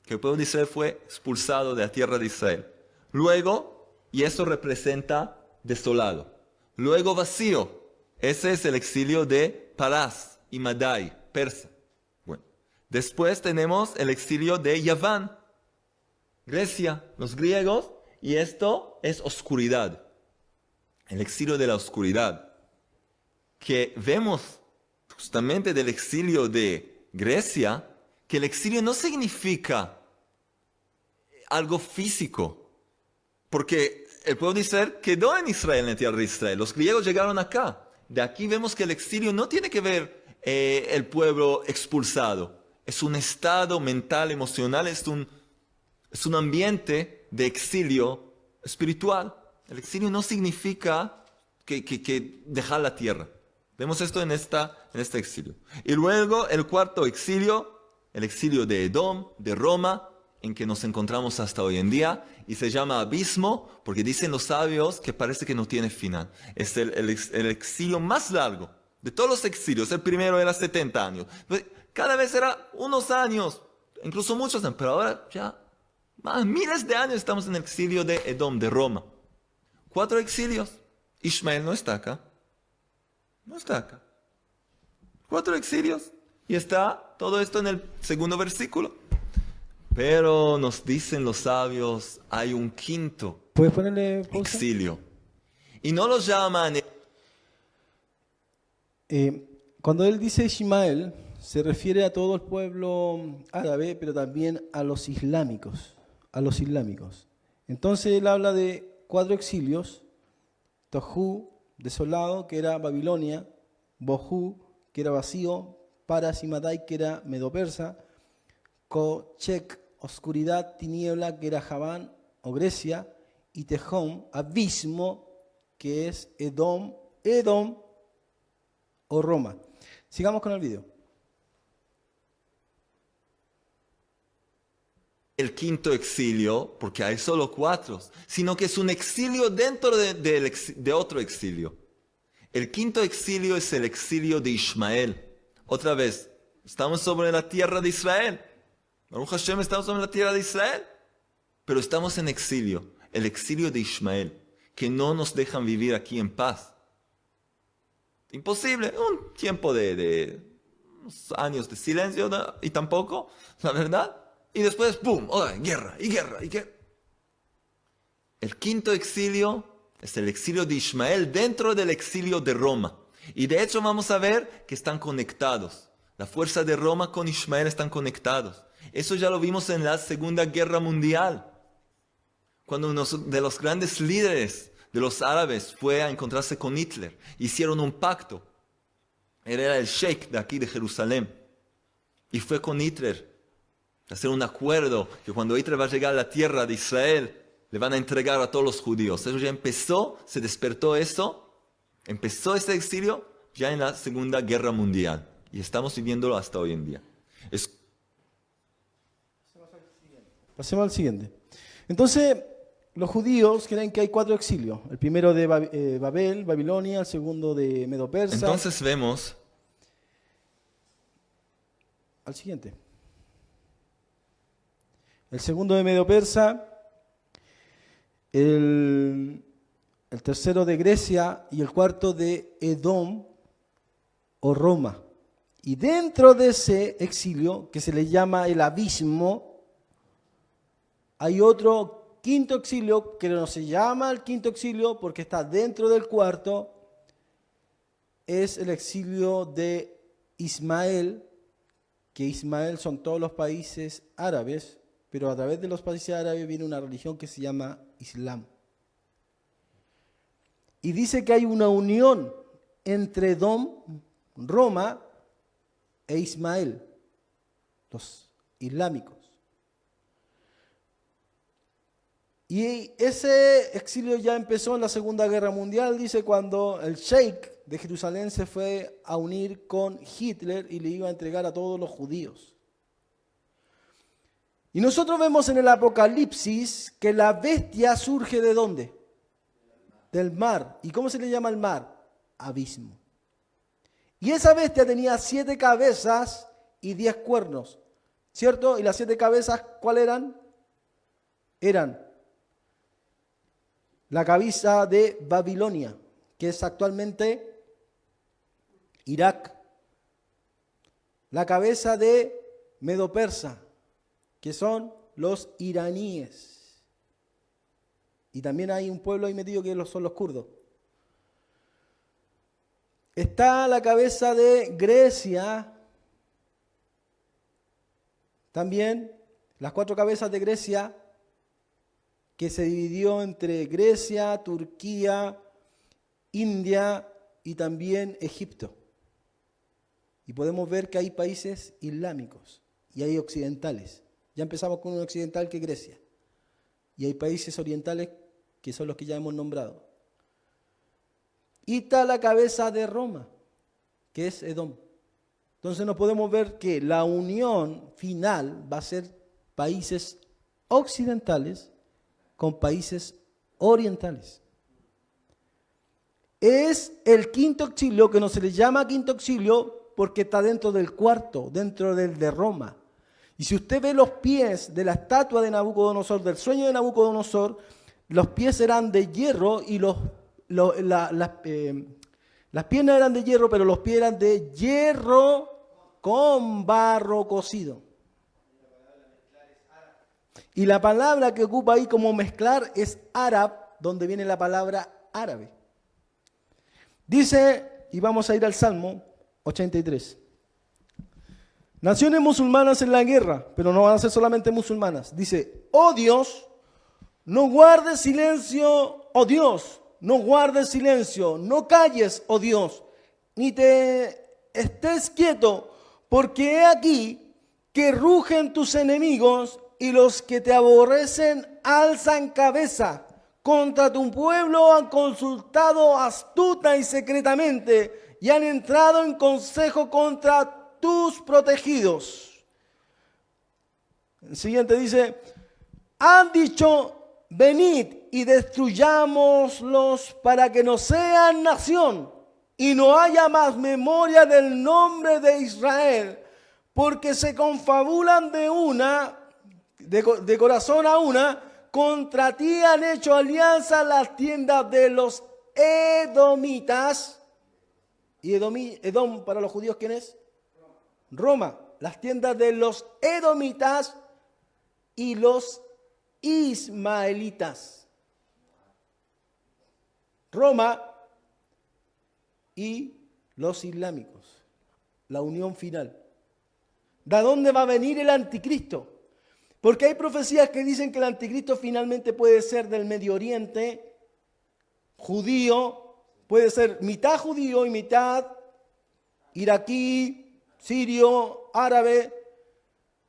que el pueblo de Israel fue expulsado de la tierra de Israel. Luego, y eso representa desolado. Luego vacío. Ese es el exilio de Parás y Madai, persa. Bueno, después tenemos el exilio de Yaván, Grecia, los griegos, y esto es oscuridad. El exilio de la oscuridad. Que vemos justamente del exilio de Grecia, que el exilio no significa algo físico. Porque el pueblo de Israel quedó en Israel, en la tierra de Israel. Los griegos llegaron acá. De aquí vemos que el exilio no tiene que ver el pueblo expulsado. Es un estado mental, emocional, es un ambiente de exilio espiritual. El exilio no significa que dejar la tierra. Vemos esto en este exilio. Y luego el cuarto exilio, el exilio de Edom, de Roma en que nos encontramos hasta hoy en día y se llama abismo porque dicen los sabios que parece que no tiene final. Es el exilio más largo de todos los exilios. El primero era 70 años. Cada vez era unos años, incluso muchos años, pero ahora ya miles de años estamos en el exilio de Edom, de Roma. 4 exilios. Ismael no está acá. No está acá. 4 exilios. Y está todo esto en el segundo versículo. Pero nos dicen los sabios, hay un quinto ¿Puedes ponerle pausa? exilio. Y no lo llaman... Cuando él dice Ismael, se refiere a todo el pueblo árabe, pero también a los islámicos. Entonces él habla de 4 exilios: Tohu, desolado, que era Babilonia; Bohu, que era vacío; Paras y Madai, que era Medo-Persa; Kochek, oscuridad, tiniebla, que era Javán o Grecia; y Tejón, abismo, que es Edom o Roma. Sigamos con el video. El quinto exilio, porque hay solo 4, sino que es un exilio dentro de otro exilio. El quinto exilio es el exilio de Ismael. Otra vez, estamos sobre la tierra de Israel. Baruch Hashem, estamos sobre la tierra de Israel. Pero estamos en exilio, el exilio de Ismael, que no nos dejan vivir aquí en paz. Imposible, un tiempo de unos años de silencio, ¿no? Y tampoco, la verdad. Y después, ¡pum!, guerra. El quinto exilio es el exilio de Ismael dentro del exilio de Roma. Y de hecho vamos a ver que están conectados. La fuerza de Roma con Ismael están conectados. Eso ya lo vimos en la Segunda Guerra Mundial. Cuando uno de los grandes líderes de los árabes fue a encontrarse con Hitler. Hicieron un pacto. Él era el sheikh de aquí de Jerusalén. Y fue con Hitler a hacer un acuerdo que cuando Hitler va a llegar a la tierra de Israel, le van a entregar a todos los judíos. Eso ya empezó, se despertó eso, empezó ese exilio ya en la Segunda Guerra Mundial. Y estamos viviéndolo hasta hoy en día. Pasemos al siguiente. Entonces, los judíos creen que hay 4 exilios. El primero de Babel, Babilonia; el segundo de Medo-Persa. Entonces vemos... Al siguiente. El segundo de Medo-Persa, el tercero de Grecia y el cuarto de Edom o Roma. Y dentro de ese exilio, que se le llama el abismo, hay otro quinto exilio que no se llama el quinto exilio porque está dentro del cuarto. Es el exilio de Ismael, que Ismael son todos los países árabes, pero a través de los países árabes viene una religión que se llama Islam. Y dice que hay una unión entre Edom, Roma e Ismael, los islámicos. Y ese exilio ya empezó en la Segunda Guerra Mundial, dice, cuando el sheikh de Jerusalén se fue a unir con Hitler y le iba a entregar a todos los judíos. Y nosotros vemos en el Apocalipsis que la bestia surge ¿de dónde? Del mar. ¿Y cómo se le llama al mar? Abismo. Y esa bestia tenía 7 cabezas y 10 cuernos, ¿cierto? Y las 7 cabezas, ¿cuáles eran? Eran la cabeza de Babilonia, que es actualmente Irak. La cabeza de Medo-Persa, que son los iraníes. Y también hay un pueblo ahí metido que son los kurdos. Está la cabeza de Grecia. También las 4 cabezas de Grecia, que se dividió entre Grecia, Turquía, India y también Egipto. Y podemos ver que hay países islámicos y hay occidentales. Ya empezamos con un occidental que es Grecia. Y hay países orientales que son los que ya hemos nombrado. Y está la cabeza de Roma, que es Edom. Entonces nos podemos ver que la unión final va a ser países occidentales con países orientales. Es el quinto exilio, que no se le llama quinto exilio porque está dentro del cuarto, dentro del de Roma. Y si usted ve los pies de la estatua de Nabucodonosor, del sueño de Nabucodonosor, los pies eran de hierro y las piernas eran de hierro, pero los pies eran de hierro con barro cocido. Y la palabra que ocupa ahí como mezclar es árabe, donde viene la palabra árabe. Dice, y vamos a ir al Salmo 83. Naciones musulmanas en la guerra, pero no van a ser solamente musulmanas. Dice, oh Dios, no guardes silencio, oh Dios, no guardes silencio, no calles, oh Dios, ni te estés quieto, porque he aquí que rugen tus enemigos y los que te aborrecen alzan cabeza. Contra tu pueblo han consultado astuta y secretamente y han entrado en consejo contra tus protegidos. El siguiente dice, han dicho, venid y destruyámoslos para que no sean nación y no haya más memoria del nombre de Israel, porque se confabulan de corazón a una. Contra ti han hecho alianza las tiendas de los edomitas. ¿Y Edom para los judíos quién es? Roma. Las tiendas de los edomitas y los ismaelitas. Roma y los islámicos. La unión final. ¿De dónde va a venir el anticristo? Porque hay profecías que dicen que el anticristo finalmente puede ser del Medio Oriente, judío, puede ser mitad judío y mitad iraquí, sirio, árabe,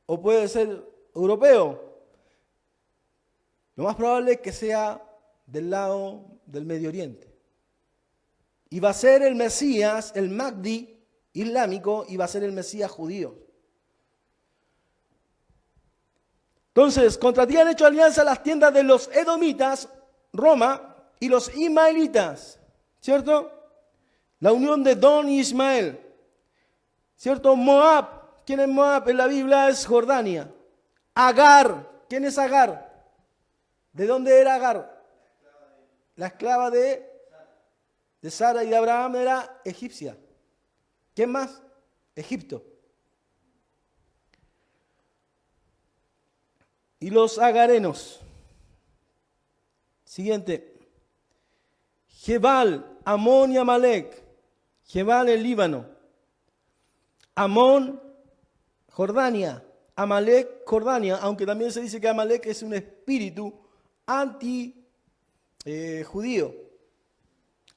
o puede ser europeo. Lo más probable es que sea del lado del Medio Oriente. Y va a ser el Mesías, el Mahdi islámico, y va a ser el Mesías judío. Entonces, contra ti han hecho alianza las tiendas de los edomitas, Roma, y los ismaelitas, ¿cierto? La unión de Don y Ismael, ¿cierto? Moab, ¿quién es Moab? En la Biblia es Jordania. Agar, ¿quién es Agar? ¿De dónde era Agar? La esclava de Sara y de Abraham era egipcia. ¿Quién más? Egipto. Y los agarenos. Siguiente. Jebal, Amón y Amalek. Jebal, el Líbano. Amón, Jordania. Amalek, Jordania. Aunque también se dice que Amalek es un espíritu anti-judío,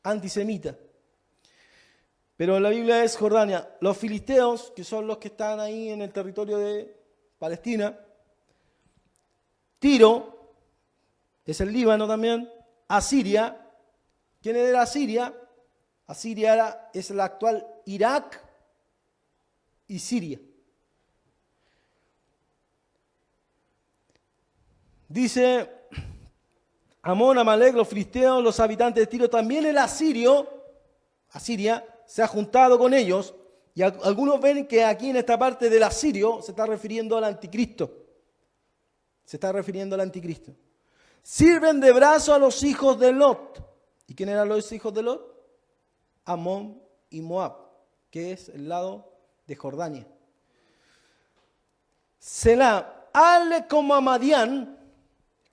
antisemita. Pero la Biblia es Jordania. Los filisteos, que son los que están ahí en el territorio de Palestina. Tiro, es el Líbano también. Asiria, ¿quién era Asiria? Asiria es el actual Irak y Siria. Dice Amón, Amalek, los filisteos, los habitantes de Tiro, también el asirio, Asiria, se ha juntado con ellos, y algunos ven que aquí en esta parte del asirio se está refiriendo al anticristo. Se está refiriendo al anticristo. Sirven de brazo a los hijos de Lot. ¿Y quién eran los hijos de Lot? Amón y Moab, que es el lado de Jordania. Selah, hazle como a Madián,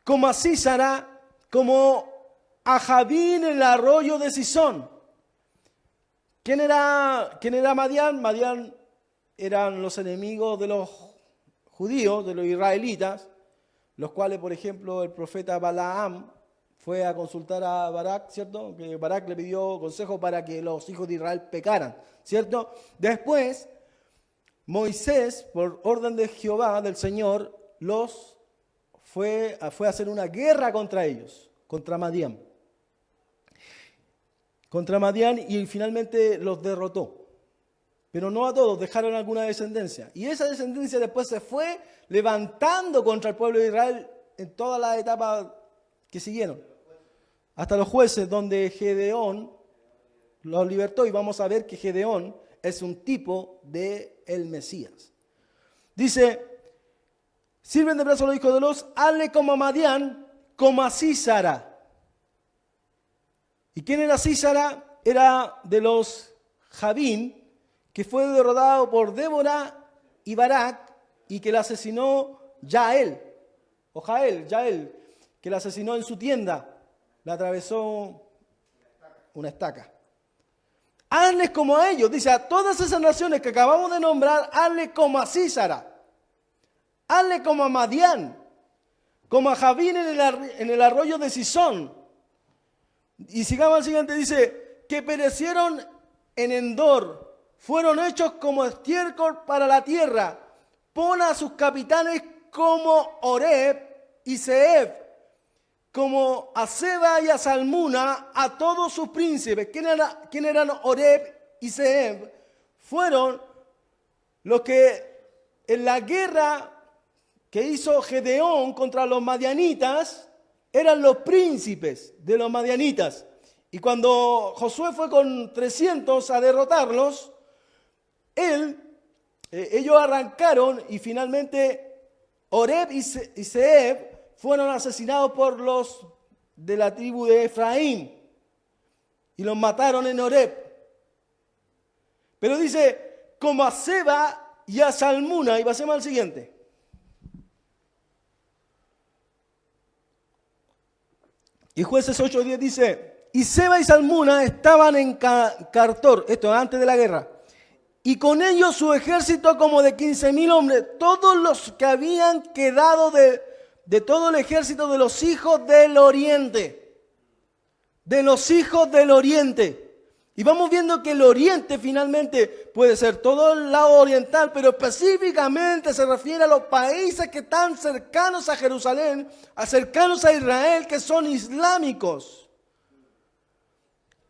como a Sísara, como a Jabín en el arroyo de Sisón. ¿Quién era Madián? Madián eran los enemigos de los judíos, de los israelitas, los cuales, por ejemplo, el profeta Balaam fue a consultar a Barak, ¿cierto? Que Barak le pidió consejo para que los hijos de Israel pecaran, ¿cierto? Después, Moisés, por orden de Jehová, del Señor, fue a hacer una guerra contra ellos, contra Madián. Y finalmente los derrotó. Pero no a todos, dejaron alguna descendencia. Y esa descendencia después se fue levantando contra el pueblo de Israel en todas las etapas que siguieron. Hasta los jueces, donde Gedeón los libertó, y vamos a ver que Gedeón es un tipo de el Mesías. Dice, sirven de brazo a los hijos de los, hazle como a Madián, como a Sísara. ¿Y quién era Sísara? Era de los Javín, que fue derrotado por Débora y Barak, y que la asesinó Yael, que la asesinó en su tienda, la atravesó una estaca. Hazles como a ellos, dice, a todas esas naciones que acabamos de nombrar, hazle como a Sísara, hazle como a Madián, como a Javín en el arroyo de Sisón. Y sigamos al siguiente, dice, que perecieron en Endor, fueron hechos como estiércol para la tierra. Pon a sus capitanes como Oreb y Zeeb, como a Seba y a Salmuna, a todos sus príncipes. ¿Quién eran Oreb y Zeeb? Fueron los que en la guerra que hizo Gedeón contra los madianitas, eran los príncipes de los madianitas. Y cuando Josué fue con 300 a derrotarlos, ellos arrancaron y finalmente Oreb y Zeeb fueron asesinados por los de la tribu de Efraín y los mataron en Oreb. Pero dice, como a Seba y a Salmuna, y pasemos al siguiente. Y Jueces 8:10 dice, y Seba y Salmuna estaban en Cartor, esto antes de la guerra, y con ellos su ejército como de 15,000 hombres, todos los que habían quedado de todo el ejército de los hijos del oriente. De los hijos del oriente. Y vamos viendo que el oriente finalmente puede ser todo el lado oriental, pero específicamente se refiere a los países que están cercanos a Jerusalén, cercanos a Israel, que son islámicos.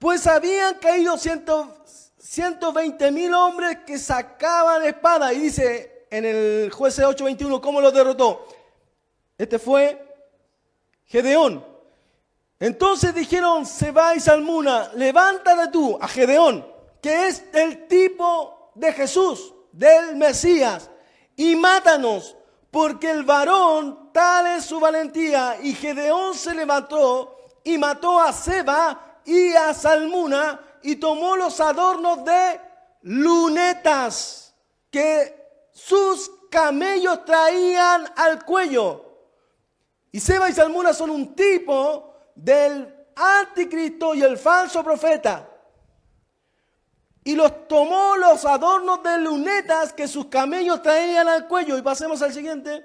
Pues habían caído 120,000 hombres que sacaban espada. Y dice en el Jueces 8:21, ¿cómo los derrotó? Este fue Gedeón. Entonces dijeron Seba y Salmuna, levántate tú a Gedeón, que es el tipo de Jesús, del Mesías, y mátanos, porque el varón tal es su valentía. Y Gedeón se levantó y mató a Seba y a Salmuna y tomó los adornos de lunetas que sus camellos traían al cuello. Y Seba y Salmuna son un tipo del anticristo y el falso profeta. Y tomó los adornos de lunetas que sus camellos traían al cuello. Y pasemos al siguiente.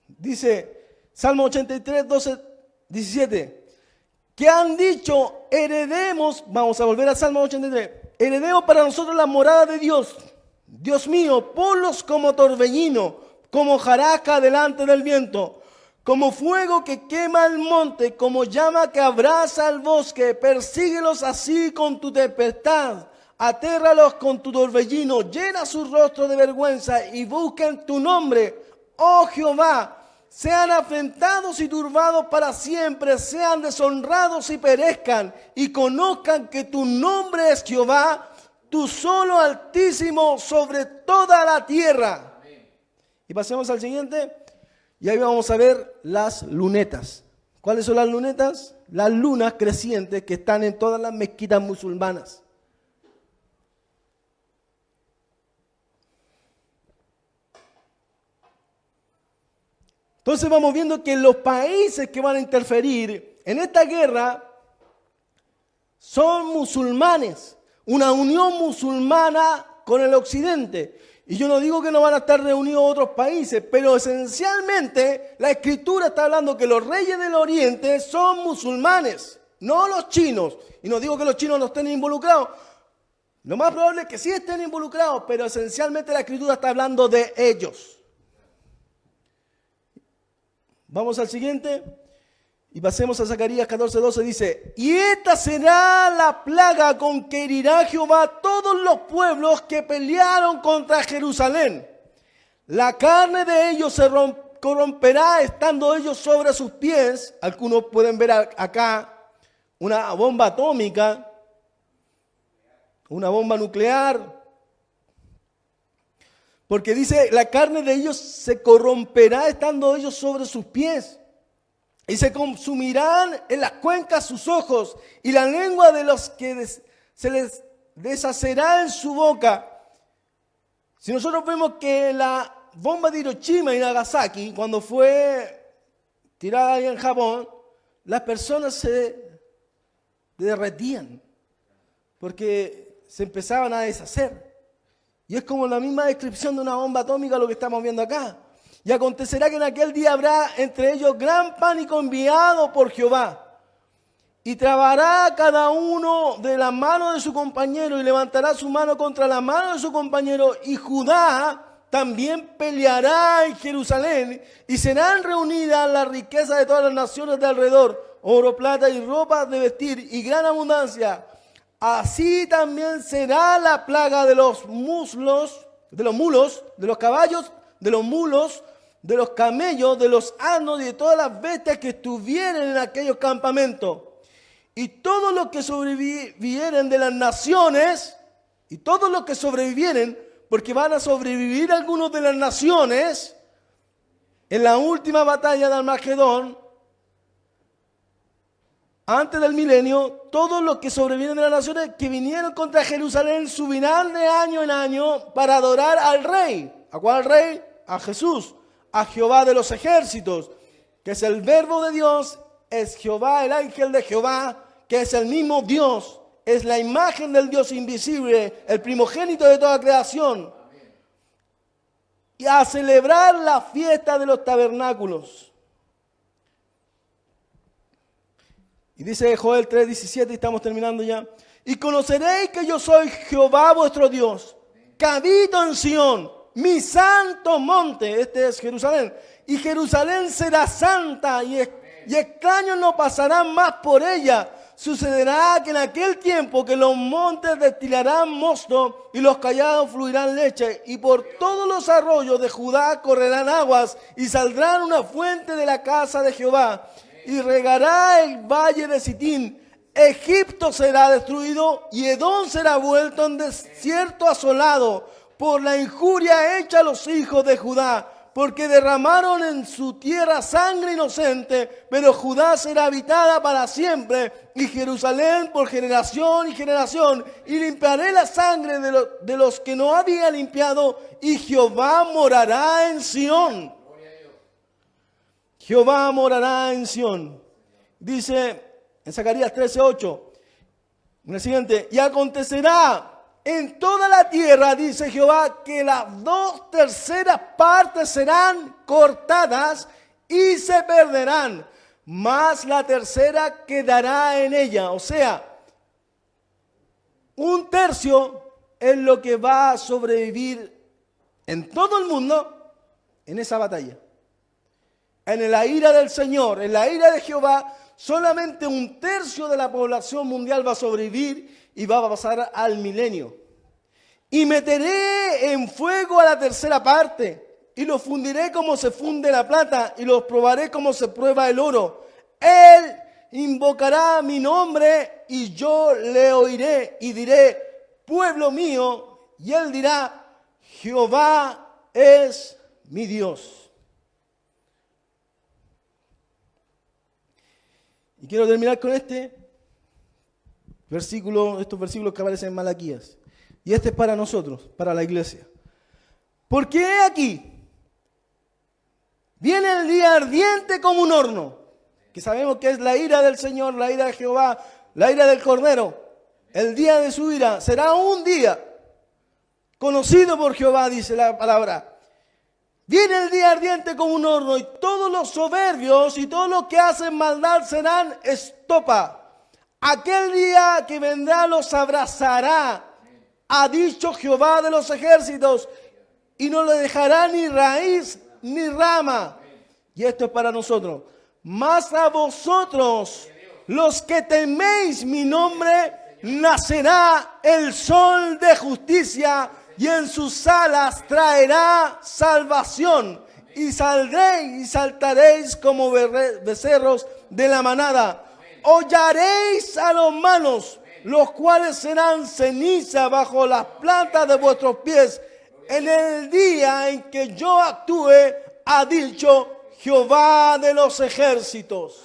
Dice Salmo 83, 12, 17. Que han dicho, heredemos, vamos a volver al Salmo 83, heredemos para nosotros la morada de Dios. Dios mío, ponlos como torbellino, como hojarasca delante del viento, como fuego que quema el monte, como llama que abraza el bosque. Persíguelos así con tu tempestad, atérralos con tu torbellino, llena su rostro de vergüenza y busquen tu nombre, oh Jehová. Sean afrentados y turbados para siempre, sean deshonrados y perezcan, y conozcan que tu nombre es Jehová, tú solo Altísimo sobre toda la tierra. Amén. Y pasemos al siguiente. Y ahí vamos a ver las lunetas. ¿Cuáles son las lunetas? Las lunas crecientes que están en todas las mezquitas musulmanas. Entonces vamos viendo que los países que van a interferir en esta guerra son musulmanes. Una unión musulmana con el occidente. Y yo no digo que no van a estar reunidos otros países, pero esencialmente la Escritura está hablando que los reyes del oriente son musulmanes, no los chinos. Y no digo que los chinos no estén involucrados. Lo más probable es que sí estén involucrados, pero esencialmente la Escritura está hablando de ellos. Vamos al siguiente. Y pasemos a Zacarías 14:12, dice, y esta será la plaga con que herirá Jehová a todos los pueblos que pelearon contra Jerusalén. La carne de ellos se corromperá estando ellos sobre sus pies. Algunos pueden ver acá una bomba atómica, una bomba nuclear. Porque dice, la carne de ellos se corromperá estando ellos sobre sus pies. Y se consumirán en las cuencas sus ojos, y la lengua de los que se les deshacerá en su boca. Si nosotros vemos que la bomba de Hiroshima y Nagasaki, cuando fue tirada ahí en Japón, las personas se derretían, porque se empezaban a deshacer. Y es como la misma descripción de una bomba atómica lo que estamos viendo acá. Y acontecerá que en aquel día habrá entre ellos gran pánico enviado por Jehová. Y trabará cada uno de la mano de su compañero y levantará su mano contra la mano de su compañero. Y Judá también peleará en Jerusalén. Y serán reunidas las riquezas de todas las naciones de alrededor. Oro, plata y ropa de vestir y gran abundancia. Así también será la plaga de los mulos, de los caballos, de los mulos, de los camellos, de los asnos y de todas las bestias que estuvieren en aquellos campamentos. Y todos los que sobrevivieren de las naciones, y todos los que sobrevivieren, porque van a sobrevivir algunos de las naciones, en la última batalla de Armagedón, antes del milenio, todos los que sobreviven de las naciones que vinieron contra Jerusalén subirán de año en año para adorar al Rey. ¿A cuál Rey? A Jesús, a Jehová de los ejércitos, que es el verbo de Dios, es Jehová, el ángel de Jehová, que es el mismo Dios, es la imagen del Dios invisible, el primogénito de toda creación. Y a celebrar la fiesta de los tabernáculos. Y dice Joel 3:17, y estamos terminando ya. Y conoceréis que yo soy Jehová vuestro Dios, que habito en Sión, mi santo monte, este es Jerusalén. Y Jerusalén será santa y extraños no pasarán más por ella. Sucederá que en aquel tiempo que los montes destilarán mosto y los callados fluirán leche. Y por todos los arroyos de Judá correrán aguas y saldrán una fuente de la casa de Jehová. Y regará el valle de Sitín. Egipto será destruido y Edom será vuelto en desierto asolado por la injuria hecha a los hijos de Judá, porque derramaron en su tierra sangre inocente, pero Judá será habitada para siempre y Jerusalén por generación y generación. Y limpiaré la sangre de los que no había limpiado, y Jehová morará en Sión. Jehová morará en Sión. Dice en Zacarías 13:8, en el siguiente, y acontecerá en toda la tierra, dice Jehová, que las 2/3 partes serán cortadas y se perderán, mas la tercera quedará en ella. O sea, 1/3 es lo que va a sobrevivir en todo el mundo en esa batalla. En la ira del Señor, en la ira de Jehová, solamente 1/3 de la población mundial va a sobrevivir y va a pasar al milenio. Y meteré en fuego a la tercera parte, y los fundiré como se funde la plata, y los probaré como se prueba el oro. Él invocará mi nombre, y yo le oiré, y diré, pueblo mío, y él dirá, Jehová es mi Dios. Y quiero terminar con estos versículos que aparecen en Malaquías. Y este es para nosotros, para la iglesia. Porque aquí viene el día ardiente como un horno, que sabemos que es la ira del Señor, la ira de Jehová, la ira del Cordero. El día de su ira será un día conocido por Jehová, dice la palabra. Viene el día ardiente como un horno, y todos los soberbios y todos los que hacen maldad serán estopa. Aquel día que vendrá los abrazará, ha dicho Jehová de los ejércitos, y no le dejará ni raíz ni rama. Y esto es para nosotros. mas a vosotros, los que teméis mi nombre, nacerá el sol de justicia y en sus alas traerá salvación. Y saldréis y saltaréis como becerros de la manada. Hollaréis a los malos, los cuales serán ceniza bajo las plantas de vuestros pies. En el día en que yo actúe, ha dicho Jehová de los ejércitos.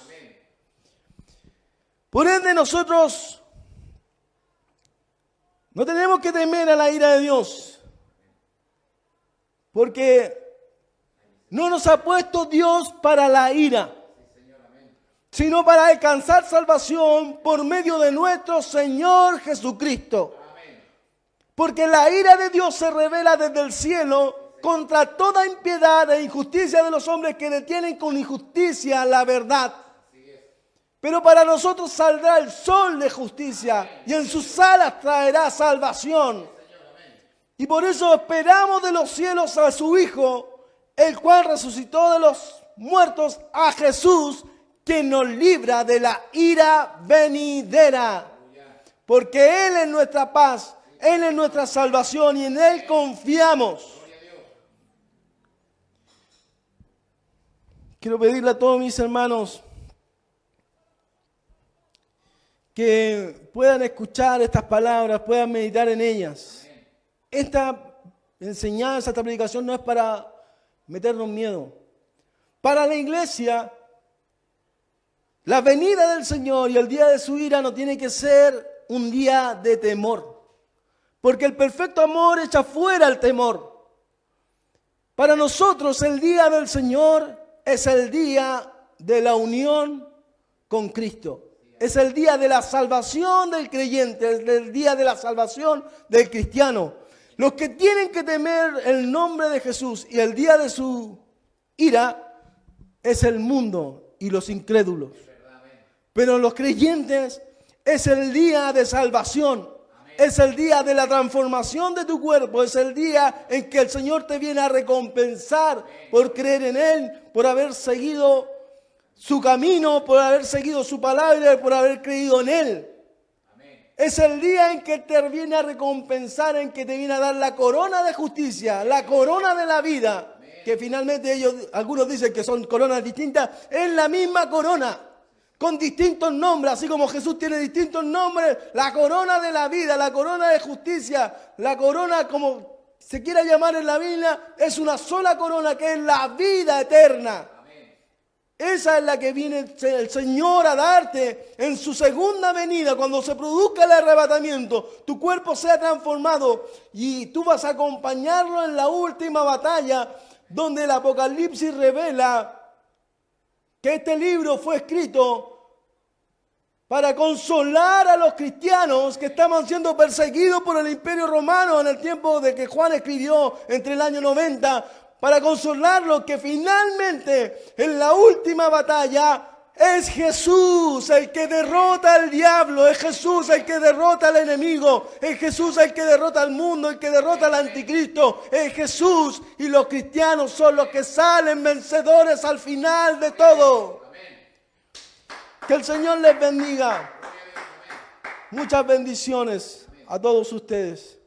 Por ende, nosotros no tenemos que temer a la ira de Dios, porque no nos ha puesto Dios para la ira, sino para alcanzar salvación por medio de nuestro Señor Jesucristo. Porque la ira de Dios se revela desde el cielo contra toda impiedad e injusticia de los hombres que detienen con injusticia la verdad. Pero para nosotros saldrá el sol de justicia y en sus alas traerá salvación. Y por eso esperamos de los cielos a su Hijo, el cual resucitó de los muertos, a Jesús, que nos libra de la ira venidera. Porque Él es nuestra paz, Él es nuestra salvación y en Él confiamos. Quiero pedirle a todos mis hermanos que puedan escuchar estas palabras, puedan meditar en ellas. Esta enseñanza, esta predicación no es para meternos miedo. Para la iglesia, la venida del Señor y el día de su ira no tiene que ser un día de temor, porque el perfecto amor echa fuera el temor. Para nosotros el día del Señor es el día de la unión con Cristo. Es el día de la salvación del creyente, es el día de la salvación del cristiano. Los que tienen que temer el nombre de Jesús y el día de su ira es el mundo y los incrédulos. Pero los creyentes es el día de salvación, es el día de la transformación de tu cuerpo, es el día en que el Señor te viene a recompensar por creer en Él, por haber seguido su camino, por haber seguido su palabra, por haber creído en Él. Es el día en que te viene a recompensar, en que te viene a dar la corona de justicia, la corona de la vida, que finalmente algunos dicen que son coronas distintas, es la misma corona, con distintos nombres, así como Jesús tiene distintos nombres, la corona de la vida, la corona de justicia, la corona como se quiera llamar en la Biblia, es una sola corona que es la vida eterna. Esa es la que viene el Señor a darte en su segunda venida, cuando se produzca el arrebatamiento, tu cuerpo sea transformado y tú vas a acompañarlo en la última batalla, donde el Apocalipsis revela que este libro fue escrito para consolar a los cristianos que estaban siendo perseguidos por el Imperio Romano en el tiempo de que Juan escribió entre el año 90, para consolarlos que finalmente en la última batalla es Jesús el que derrota al diablo, es Jesús el que derrota al enemigo, es Jesús el que derrota al mundo, el que derrota al anticristo, es Jesús, y los cristianos son los que salen vencedores al final de todo. Que el Señor les bendiga. Muchas bendiciones a todos ustedes.